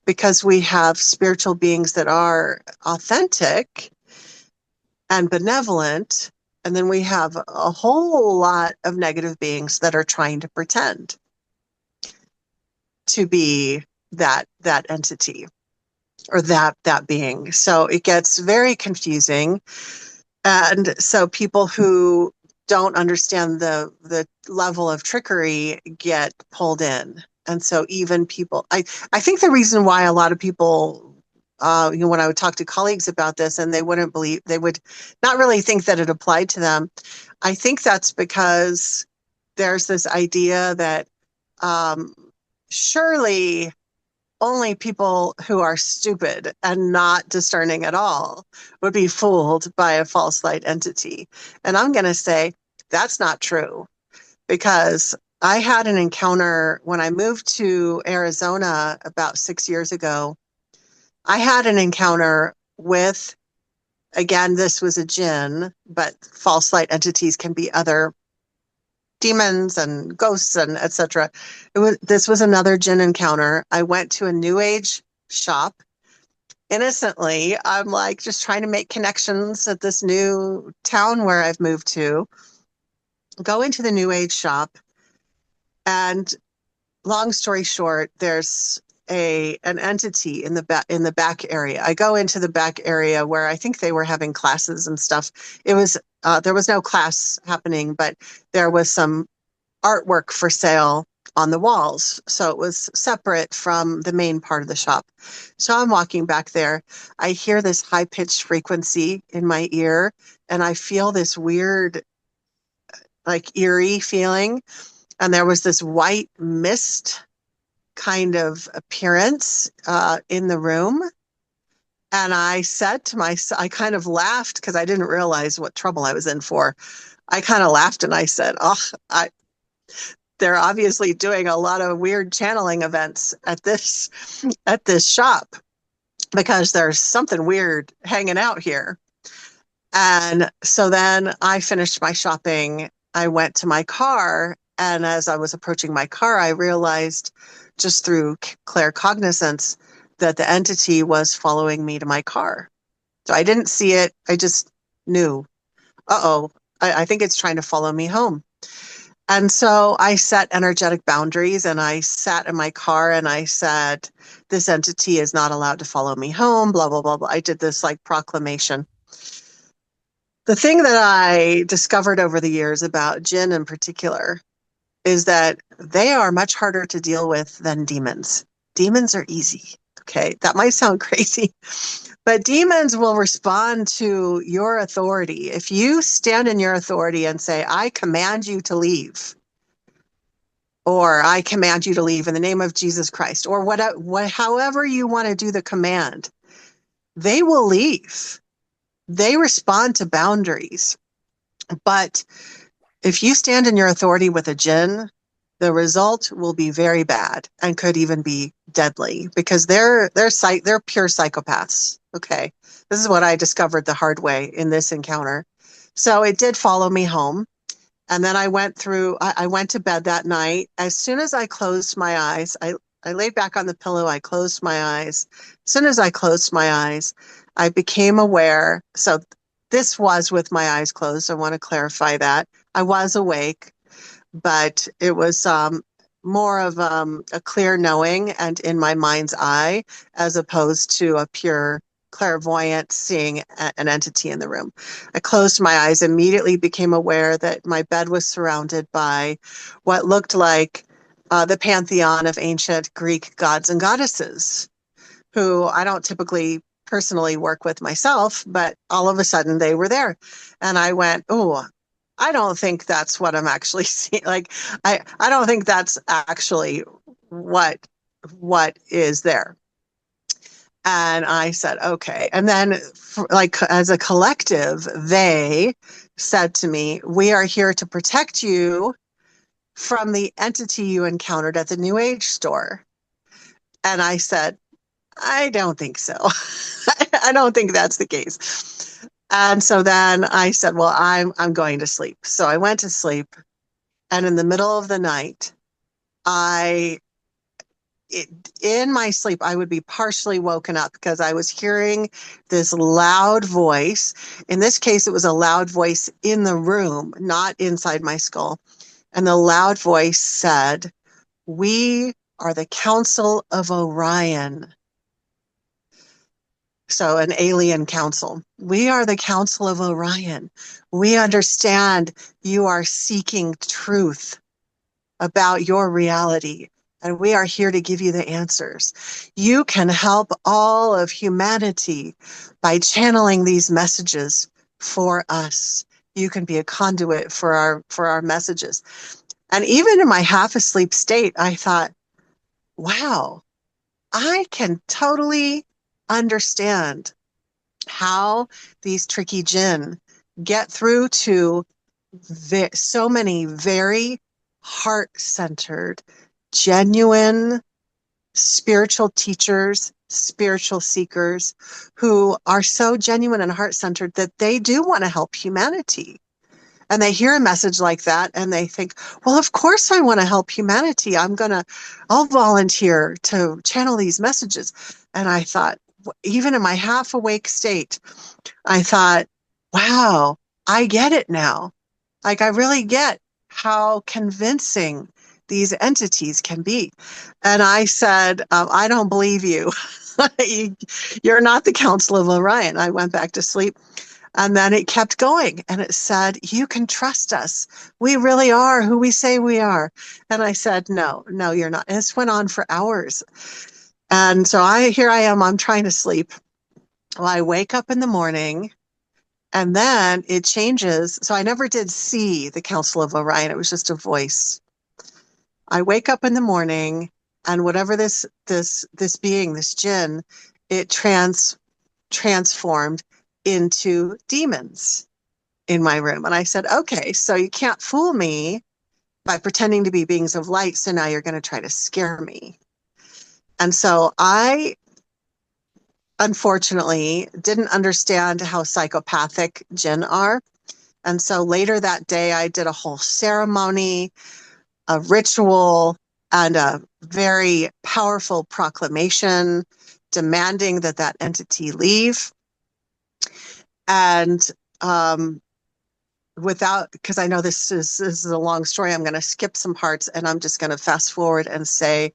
because we have spiritual beings that are authentic and benevolent, and then we have a whole lot of negative beings that are trying to pretend to be that entity or that being. So it gets very confusing. And so people who don't understand the level of trickery get pulled in. And so even people, I think the reason why a lot of people, when I would talk to colleagues about this and they would not really think that it applied to them, I think that's because there's this idea that surely only people who are stupid and not discerning at all would be fooled by a false light entity. And I'm going to say that's not true, because I had an encounter when I moved to Arizona about 6 years ago. I had an encounter with, again, this was a jinn, but false light entities can be other demons and ghosts and etc. This was another jinn encounter. I went to a New Age shop. Innocently, I'm like just trying to make connections at this new town where I've moved to. Go into the New Age shop, and long story short, there's an entity in the back area. I go into the back area where I think they were having classes and stuff. It was there was no class happening, but there was some artwork for sale on the walls. So it was separate from the main part of the shop. So I'm walking back there. I hear this high-pitched frequency in my ear, and I feel this weird, like eerie feeling. And there was this white mist kind of appearance in the room. And I said to myself, I kind of laughed because I didn't realize what trouble I was in for. I kind of laughed and I said, they're obviously doing a lot of weird channeling events at this shop, because there's something weird hanging out here. And so then I finished my shopping. I went to my car, and as I was approaching my car, I realized just through claircognizance that the entity was following me to my car. So I didn't see it. I just knew, I think it's trying to follow me home. And so I set energetic boundaries, and I sat in my car and I said, this entity is not allowed to follow me home, blah, blah, blah, blah. I did this like proclamation. The thing that I discovered over the years about jinn in particular is that they are much harder to deal with than demons. demons are easy. Okay, that might sound crazy, but demons will respond to your authority. If you stand in your authority and say, I command you to leave, or I command you to leave in the name of Jesus Christ, or however you want to do the command, they will leave. They respond to boundaries. But if you stand in your authority with a jinn, the result will be very bad and could even be deadly, because they're pure psychopaths. Okay. This is what I discovered the hard way in this encounter. So it did follow me home. And then I went to bed that night. As soon as I closed my eyes, I laid back on the pillow. I closed my eyes. As soon as I closed my eyes, I became aware. So this was with my eyes closed. I want to clarify that. I was awake, but it was more of a clear knowing and in my mind's eye, as opposed to a pure clairvoyant seeing an entity in the room. I closed my eyes, immediately became aware that my bed was surrounded by what looked like the pantheon of ancient Greek gods and goddesses, who I don't typically personally work with myself, but all of a sudden they were there. And I went, oh, I don't think that's what I'm actually seeing. Like, I don't think that's actually what is there. And I said, okay. And then, like, as a collective, they said to me, we are here to protect you from the entity you encountered at the New Age store. And I said, I don't think so. I don't think that's the case. And so then I said, well, I'm going to sleep. So I went to sleep. And in the middle of the night, in my sleep, I would be partially woken up because I was hearing this loud voice. In this case, it was a loud voice in the room, not inside my skull. And the loud voice said, we are the Council of Orion. So an alien council. We are the Council of Orion. We understand you are seeking truth about your reality, and we are here to give you the answers. You can help all of humanity by channeling these messages for us. You can be a conduit for our messages. And even in my half asleep state, I thought, wow, I can totally understand how these tricky jinn get through to so many very heart-centered, genuine spiritual teachers, spiritual seekers who are so genuine and heart-centered that they do want to help humanity. And they hear a message like that and they think, well, of course I want to help humanity. I'll volunteer to channel these messages. And I thought, even in my half awake state, I thought, wow, I get it now. Like, I really get how convincing these entities can be. And I said, I don't believe you. You're not the Council of Orion. I went back to sleep. And then it kept going and it said, you can trust us. We really are who we say we are. And I said, no, you're not. And this went on for hours. And so here I am, I'm trying to sleep. Well, I wake up in the morning and then it changes. So I never did see the Council of Orion. It was just a voice. I wake up in the morning and whatever this being, this jinn, it transformed into demons in my room. And I said, okay, so you can't fool me by pretending to be beings of light. So now you're going to try to scare me. And so I, unfortunately, didn't understand how psychopathic jinn are. And so later that day, I did a whole ceremony, a ritual, and a very powerful proclamation demanding that entity leave. And because I know this is a long story, I'm going to skip some parts and I'm just going to fast forward and say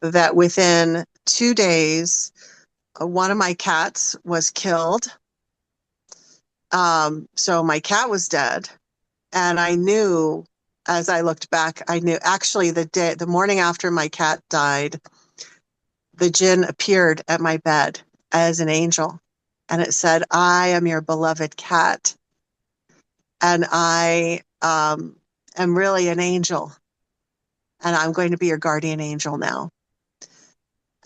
that within 2 days, one of my cats was killed. So my cat was dead. And I knew, as I looked back, I knew actually the morning after my cat died, the jinn appeared at my bed as an angel, and it said, "I am your beloved cat, and I am really an angel, and I'm going to be your guardian angel now."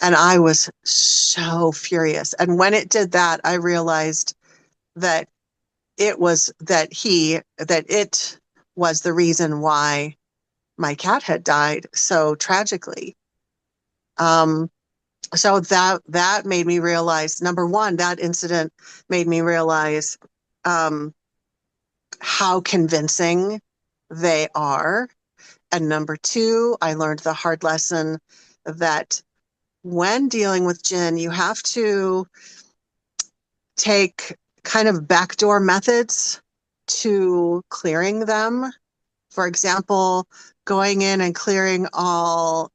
And I was so furious. And when it did that, I realized that it was the reason why my cat had died so tragically. So that made me realize, number one, that incident made me realize how convincing they are. And number two, I learned the hard lesson that when dealing with jinn, you have to take kind of backdoor methods to clearing them. For example, going in and clearing all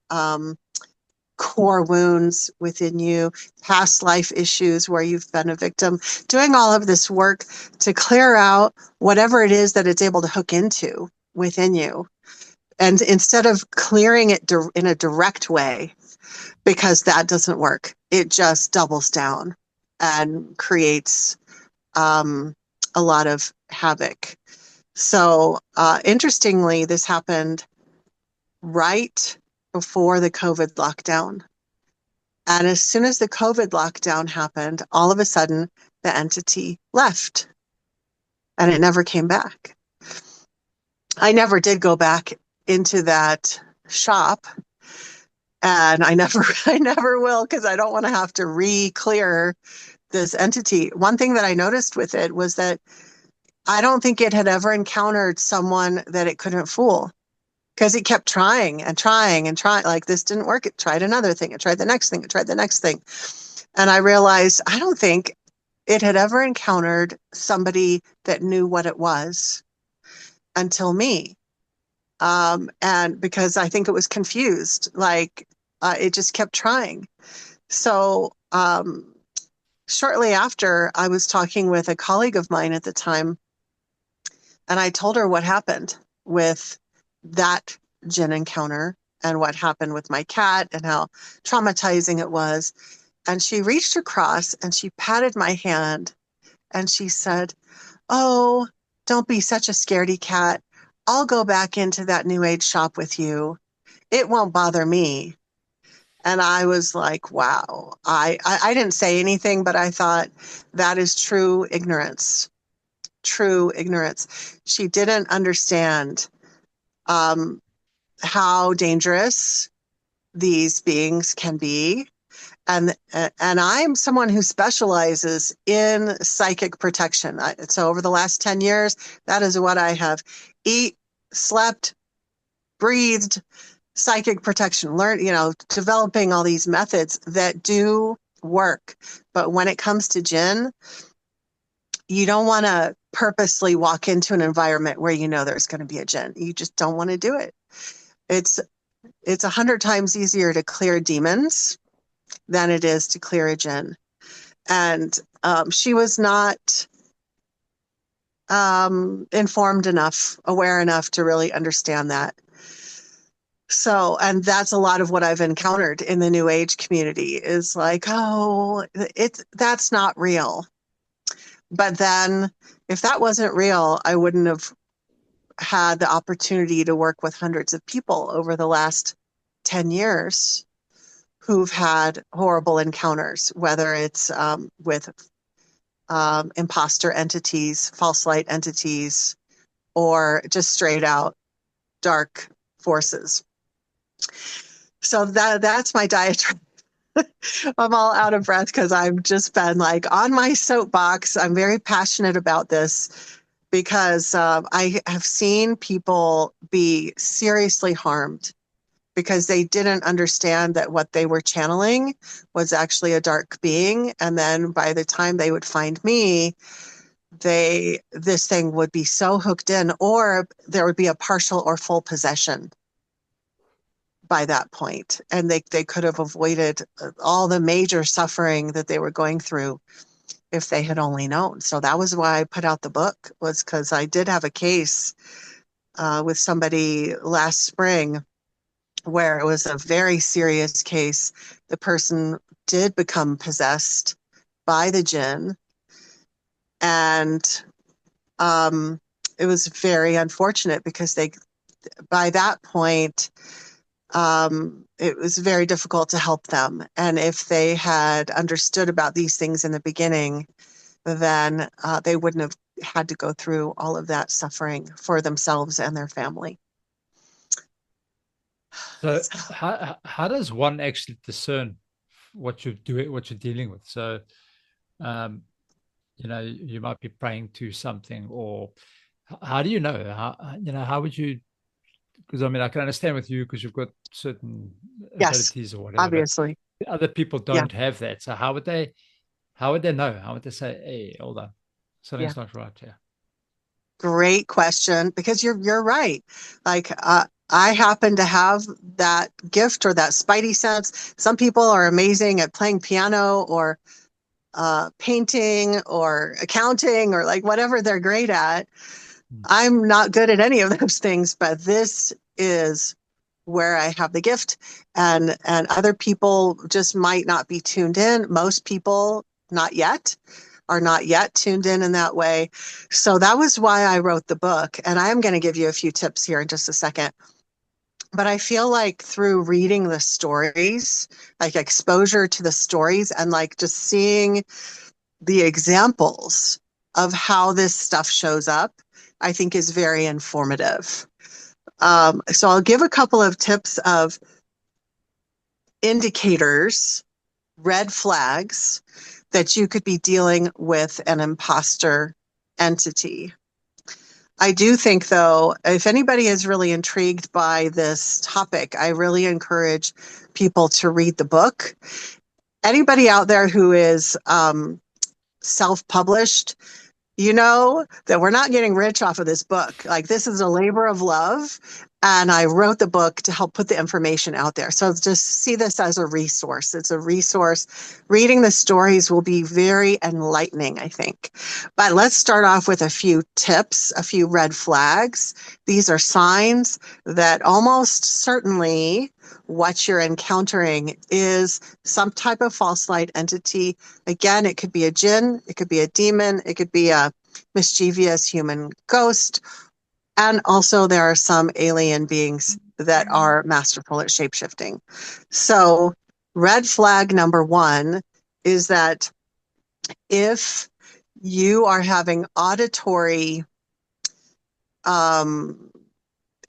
core wounds within you, past life issues where you've been a victim, doing all of this work to clear out whatever it is that it's able to hook into within you. And instead of clearing it in a direct way, because that doesn't work, it just doubles down and creates a lot of havoc. So interestingly, this happened right before the COVID lockdown. And as soon as the COVID lockdown happened, all of a sudden the entity left and it never came back. I never did go back into that shop, and I never will, because I don't want to have to re-clear this entity. One thing that I noticed with it was that I don't think it had ever encountered someone that it couldn't fool, because it kept trying and trying and trying. Like, this didn't work. It tried another thing. It tried the next thing. It tried the next thing. And I realized I don't think it had ever encountered somebody that knew what it was until me. And because I think it was confused, like it just kept trying. So shortly after, I was talking with a colleague of mine at the time, and I told her what happened with that Jinn encounter and what happened with my cat and how traumatizing it was. And she reached across and she patted my hand and she said, "Oh, don't be such a scaredy cat. I'll go back into that New Age shop with you. It won't bother me." And I was like, wow. I didn't say anything, but I thought, that is true ignorance. True ignorance. She didn't understand how dangerous these beings can be. And I'm someone who specializes in psychic protection. So over the last 10 years, that is what I have eat, slept, breathed, psychic protection, developing all these methods that do work. But when it comes to jinn, you don't want to purposely walk into an environment where you know there's going to be a jinn. You just don't want to do it. It's 100 times easier to clear demons than it is to clear a jinn. And she was not informed enough, aware enough to really understand that. So, and that's a lot of what I've encountered in the New Age community is like, oh, that's not real. But then if that wasn't real, I wouldn't have had the opportunity to work with hundreds of people over the last 10 years who've had horrible encounters, whether it's with imposter entities, false light entities, or just straight out dark forces. So that's my diatribe. I'm all out of breath because I've just been like on my soapbox. I'm very passionate about this because I have seen people be seriously harmed because they didn't understand that what they were channeling was actually a dark being. And then by the time they would find me, this thing would be so hooked in, or there would be a partial or full possession by that point. And they could have avoided all the major suffering that they were going through if they had only known. So that was why I put out the book, was because I did have a case with somebody last spring where it was a very serious case. The person did become possessed by the jinn, and it was very unfortunate because by that point, it was very difficult to help them. And if they had understood about these things in the beginning, then they wouldn't have had to go through all of that suffering for themselves and their family. So how does one actually discern what you're doing, what you're dealing with? So, you might be praying to something, or how do you know? How would you? Because I mean, I can understand with you because you've got certain Yes, abilities or whatever, but obviously. other people Yeah, don't have that. So how would they? How would they know? How would they say, "Hey, hold on, yeah. something's not right here"? Great question, because you're right. Like I happen to have that gift or that spidey sense. Some people are amazing at playing piano or painting or accounting or like whatever they're great at. I'm not good at any of those things, but this is where I have the gift, and other people just might not be tuned in. Most people not yet are not yet tuned in that way. So that was why I wrote the book, and I am going to give you a few tips here in just a second. But I feel like through reading the stories, like exposure to the stories and like just seeing the examples of how this stuff shows up, I think is very informative. So I'll give a couple of tips of indicators, red flags that you could be dealing with an imposter entity. I do think, though, if anybody is really intrigued by this topic, I really encourage people to read the book. Anybody out there who is self-published, you know that we're not getting rich off of this book. Like, this is a labor of love. And I wrote the book to help put the information out there. So just see this as a resource. It's a resource. Reading the stories will be very enlightening, I think. But let's start off with a few tips, a few red flags. These are signs that almost certainly what you're encountering is some type of false light entity. Again, it could be a jinn, it could be a demon, it could be a mischievous human ghost. And also there are some alien beings that are masterful at shapeshifting. So red flag number one is that if you are having auditory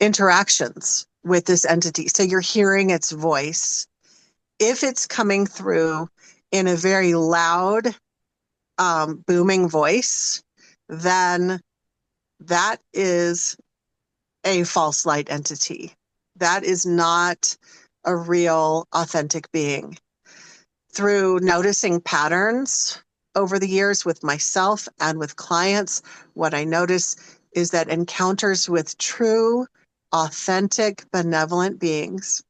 interactions with this entity, so you're hearing its voice, if it's coming through in a very loud, booming voice, then that is a false light entity. That is not a real, authentic being. Through noticing patterns over the years with myself and with clients, what I notice is that encounters with true, authentic, benevolent beings,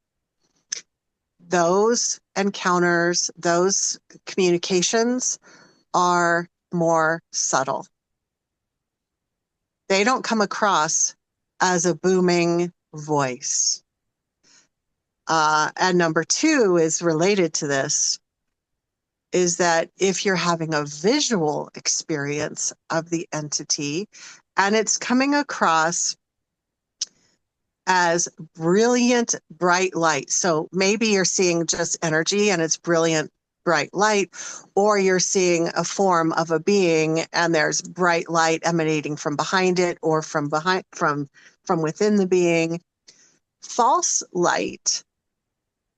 those encounters, those communications are more subtle. They don't come across as a booming voice. And number two is related to this, is that if you're having a visual experience of the entity and it's coming across as brilliant, bright light. So maybe you're seeing just energy and it's brilliant, bright light, or you're seeing a form of a being and there's bright light emanating from behind it or from within the being. False light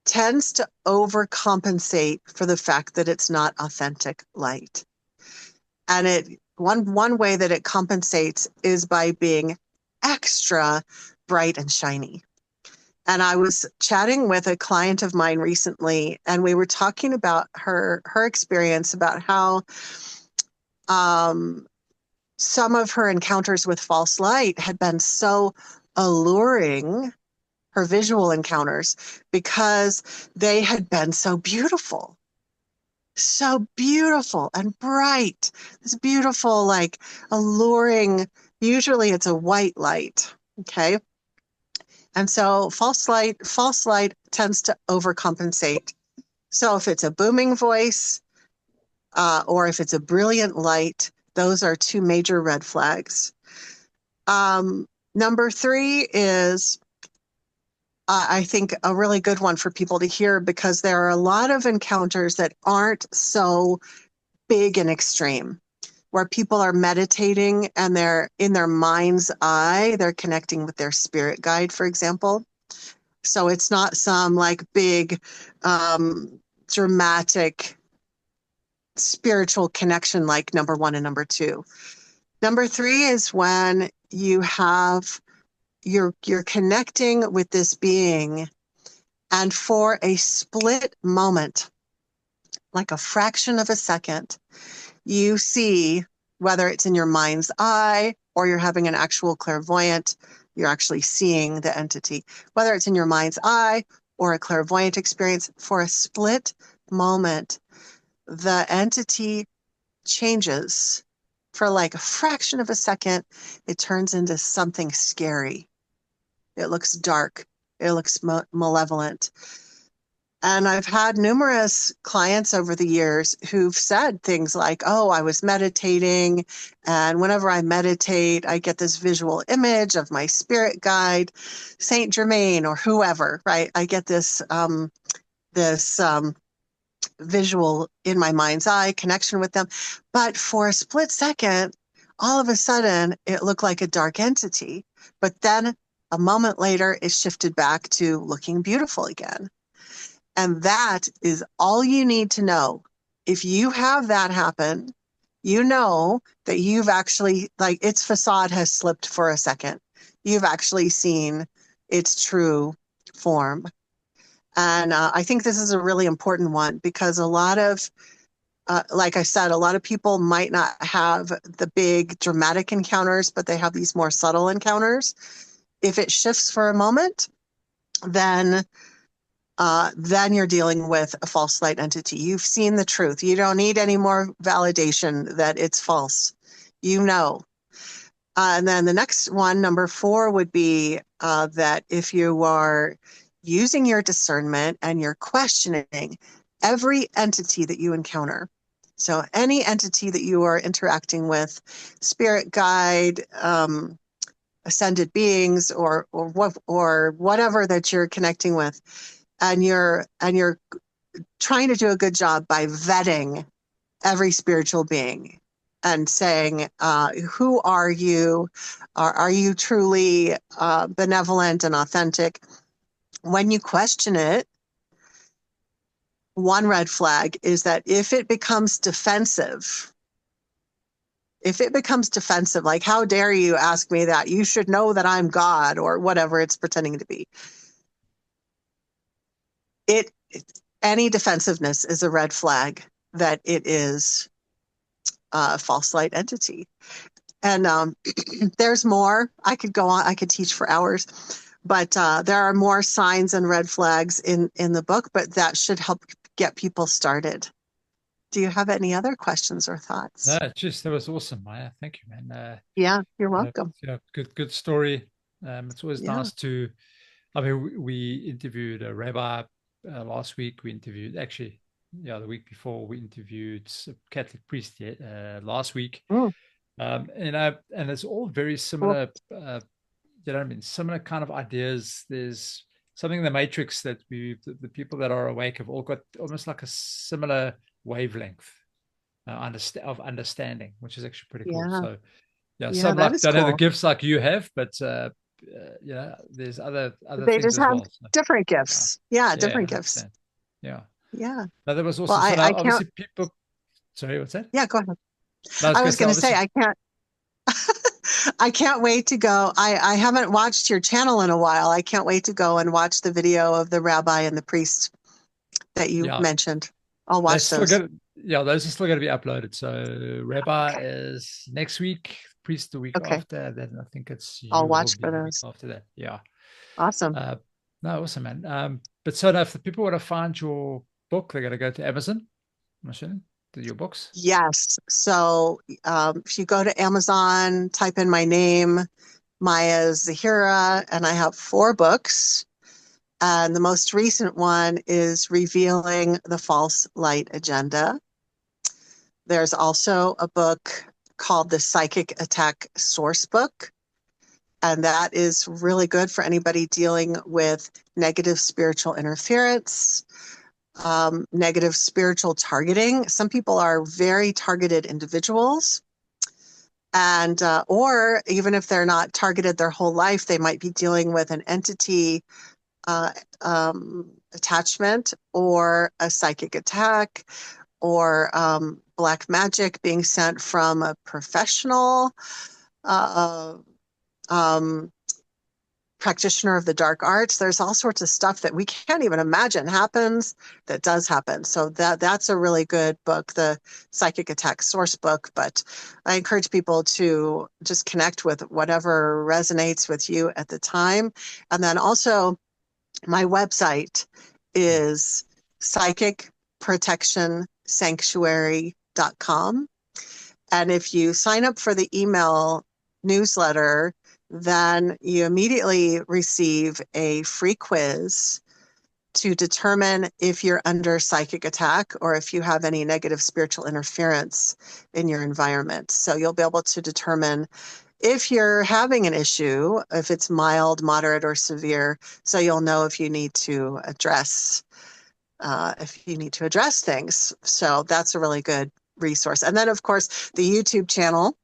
tends to overcompensate for the fact that it's not authentic light. And one way that it compensates is by being extra bright and shiny. And I was chatting with a client of mine recently, and we were talking about her experience, about how some of her encounters with false light had been so alluring, her visual encounters, because they had been so beautiful and bright. This beautiful, like alluring, usually it's a white light. Okay. And so false light tends to overcompensate. So if it's a booming voice, or if it's a brilliant light, those are two major red flags. Number three is, I think, a really good one for people to hear, because there are a lot of encounters that aren't so big and extreme, where people are meditating and they're in their mind's eye, they're connecting with their spirit guide, for example. So it's not some like big, dramatic spiritual connection like number one and number two. Number three is when you're connecting with this being, and for a split moment, like a fraction of a second, you see, whether it's in your mind's eye or you're having an actual clairvoyant, you're actually seeing the entity, whether it's in your mind's eye or a clairvoyant experience, for a split moment, the entity changes. For like a fraction of a second, it turns into something scary. It looks dark. It looks malevolent. And I've had numerous clients over the years who've said things like, oh, I was meditating, and whenever I meditate, I get this visual image of my spirit guide, Saint Germain or whoever, right? I get this visual in my mind's eye connection with them. But for a split second, all of a sudden, it looked like a dark entity. But then a moment later, it shifted back to looking beautiful again. And that is all you need to know. If you have that happen, you know that you've actually, like, its facade has slipped for a second. You've actually seen its true form. And I think this is a really important one, because a lot of, like I said, a lot of people might not have the big dramatic encounters, but they have these more subtle encounters. If it shifts for a moment, then you're dealing with a false light entity. You've seen the truth. You don't need any more validation that it's false. You know. And then the next one, number 4, would be that if you are using your discernment and you're questioning every entity that you encounter. So any entity that you are interacting with, spirit guide, ascended beings, or whatever that you're connecting with, and you're trying to do a good job by vetting every spiritual being and saying, who are you? Are you truly benevolent and authentic? When you question it, one red flag is that if it becomes defensive, like, how dare you ask me that? You should know that I'm God, or whatever it's pretending to be. Any defensiveness is a red flag that it is a false light entity. And there's more. I could go on. I could teach for hours, but there are more signs and red flags in the book, but that should help get people started. Do you have any other questions or thoughts? No, that was awesome, Maya. Thank you, man. Yeah, you're welcome. Good story. It's always Yeah. nice to. I mean, we interviewed a rabbi last week. We interviewed, actually, the week before, we interviewed a Catholic priest last week. Mm. And it's all very similar. Cool. You know what I mean? Similar kind of ideas. There's something in the matrix that the people that are awake have all got almost like a similar wavelength of understanding, which is actually pretty cool. So some like don't have the gifts like you have, but there's other they things just as have well. So, different gifts. Different gifts. Yeah. No, that was awesome. Well, so obviously people. Sorry, what's that? Yeah, go ahead. No, I was going to say, I can't. I can't wait to go. I haven't watched your channel in a while. I can't wait to go and watch the video of the rabbi and the priest that you mentioned. I'll watch those. Those are still going to be uploaded. So rabbi is next week, priest the week after. Then I think I'll watch for those after that. Yeah. Awesome. No, awesome, man. But so now, if the people want to find your book, they're going to go to Amazon, I'm assuming, to your books. Yes. So if you go to Amazon, type in my name, Maya Zahira, and I have 4 books. And the most recent one is Revealing the False Light Agenda. There's also a book called The Psychic Attack Source Book. And that is really good for anybody dealing with negative spiritual interference, negative spiritual targeting. Some people are very targeted individuals. And, or even if they're not targeted their whole life, they might be dealing with an entity attachment or a psychic attack or black magic being sent from a professional practitioner of the dark arts. There's all sorts of stuff that we can't even imagine happens that does happen. So that's a really good book, the Psychic Attack Source Book. But I encourage people to just connect with whatever resonates with you at the time. And then also my website is psychicprotectionsanctuary.com. And if you sign up for the email newsletter, then you immediately receive a free quiz to determine if you're under psychic attack or if you have any negative spiritual interference in your environment. So you'll be able to determine if you're having an issue, if it's mild, moderate, or severe, so you'll know if you need to address things. So that's a really good resource. And then, of course, the YouTube channel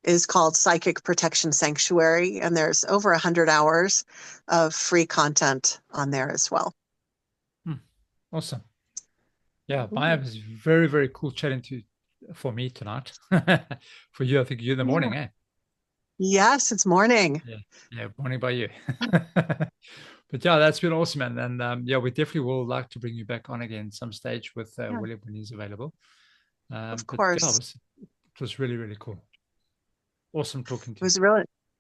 is called Psychic Protection Sanctuary, and there's over 100 hours of free content on there as well. Awesome. Yeah, Maya, was very, very cool chatting to you for me tonight. For you, I think you're in the morning, eh? Yes, it's morning. Yeah, morning by you. But yeah, that's been awesome, man. And yeah, we definitely will like to bring you back on again some stage with William when he's available. Of course. But yeah, it was really, really cool. Awesome talking to you.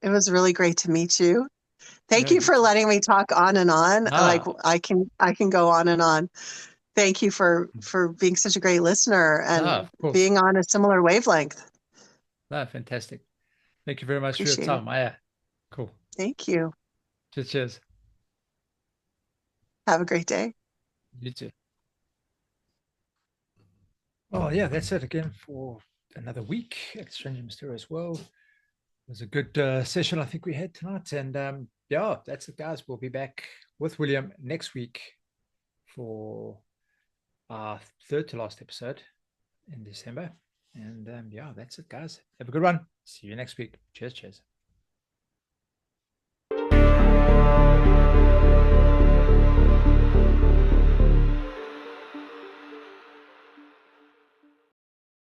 It was really great to meet you. Thank you for letting me talk on and on. Like I can go on and on. Thank you for being such a great listener and being on a similar wavelength. Fantastic. Thank you very much for your time, Maya. Cool. Thank you. Cheers. Have a great day. You too. Oh yeah, that's it again for another week at Strange and Mysterious World. It was a good session I think we had tonight. And yeah, that's it, guys. We'll be back with William next week for our 3rd to last episode in December. And yeah, that's it, guys. Have a good one. See you next week. Cheers.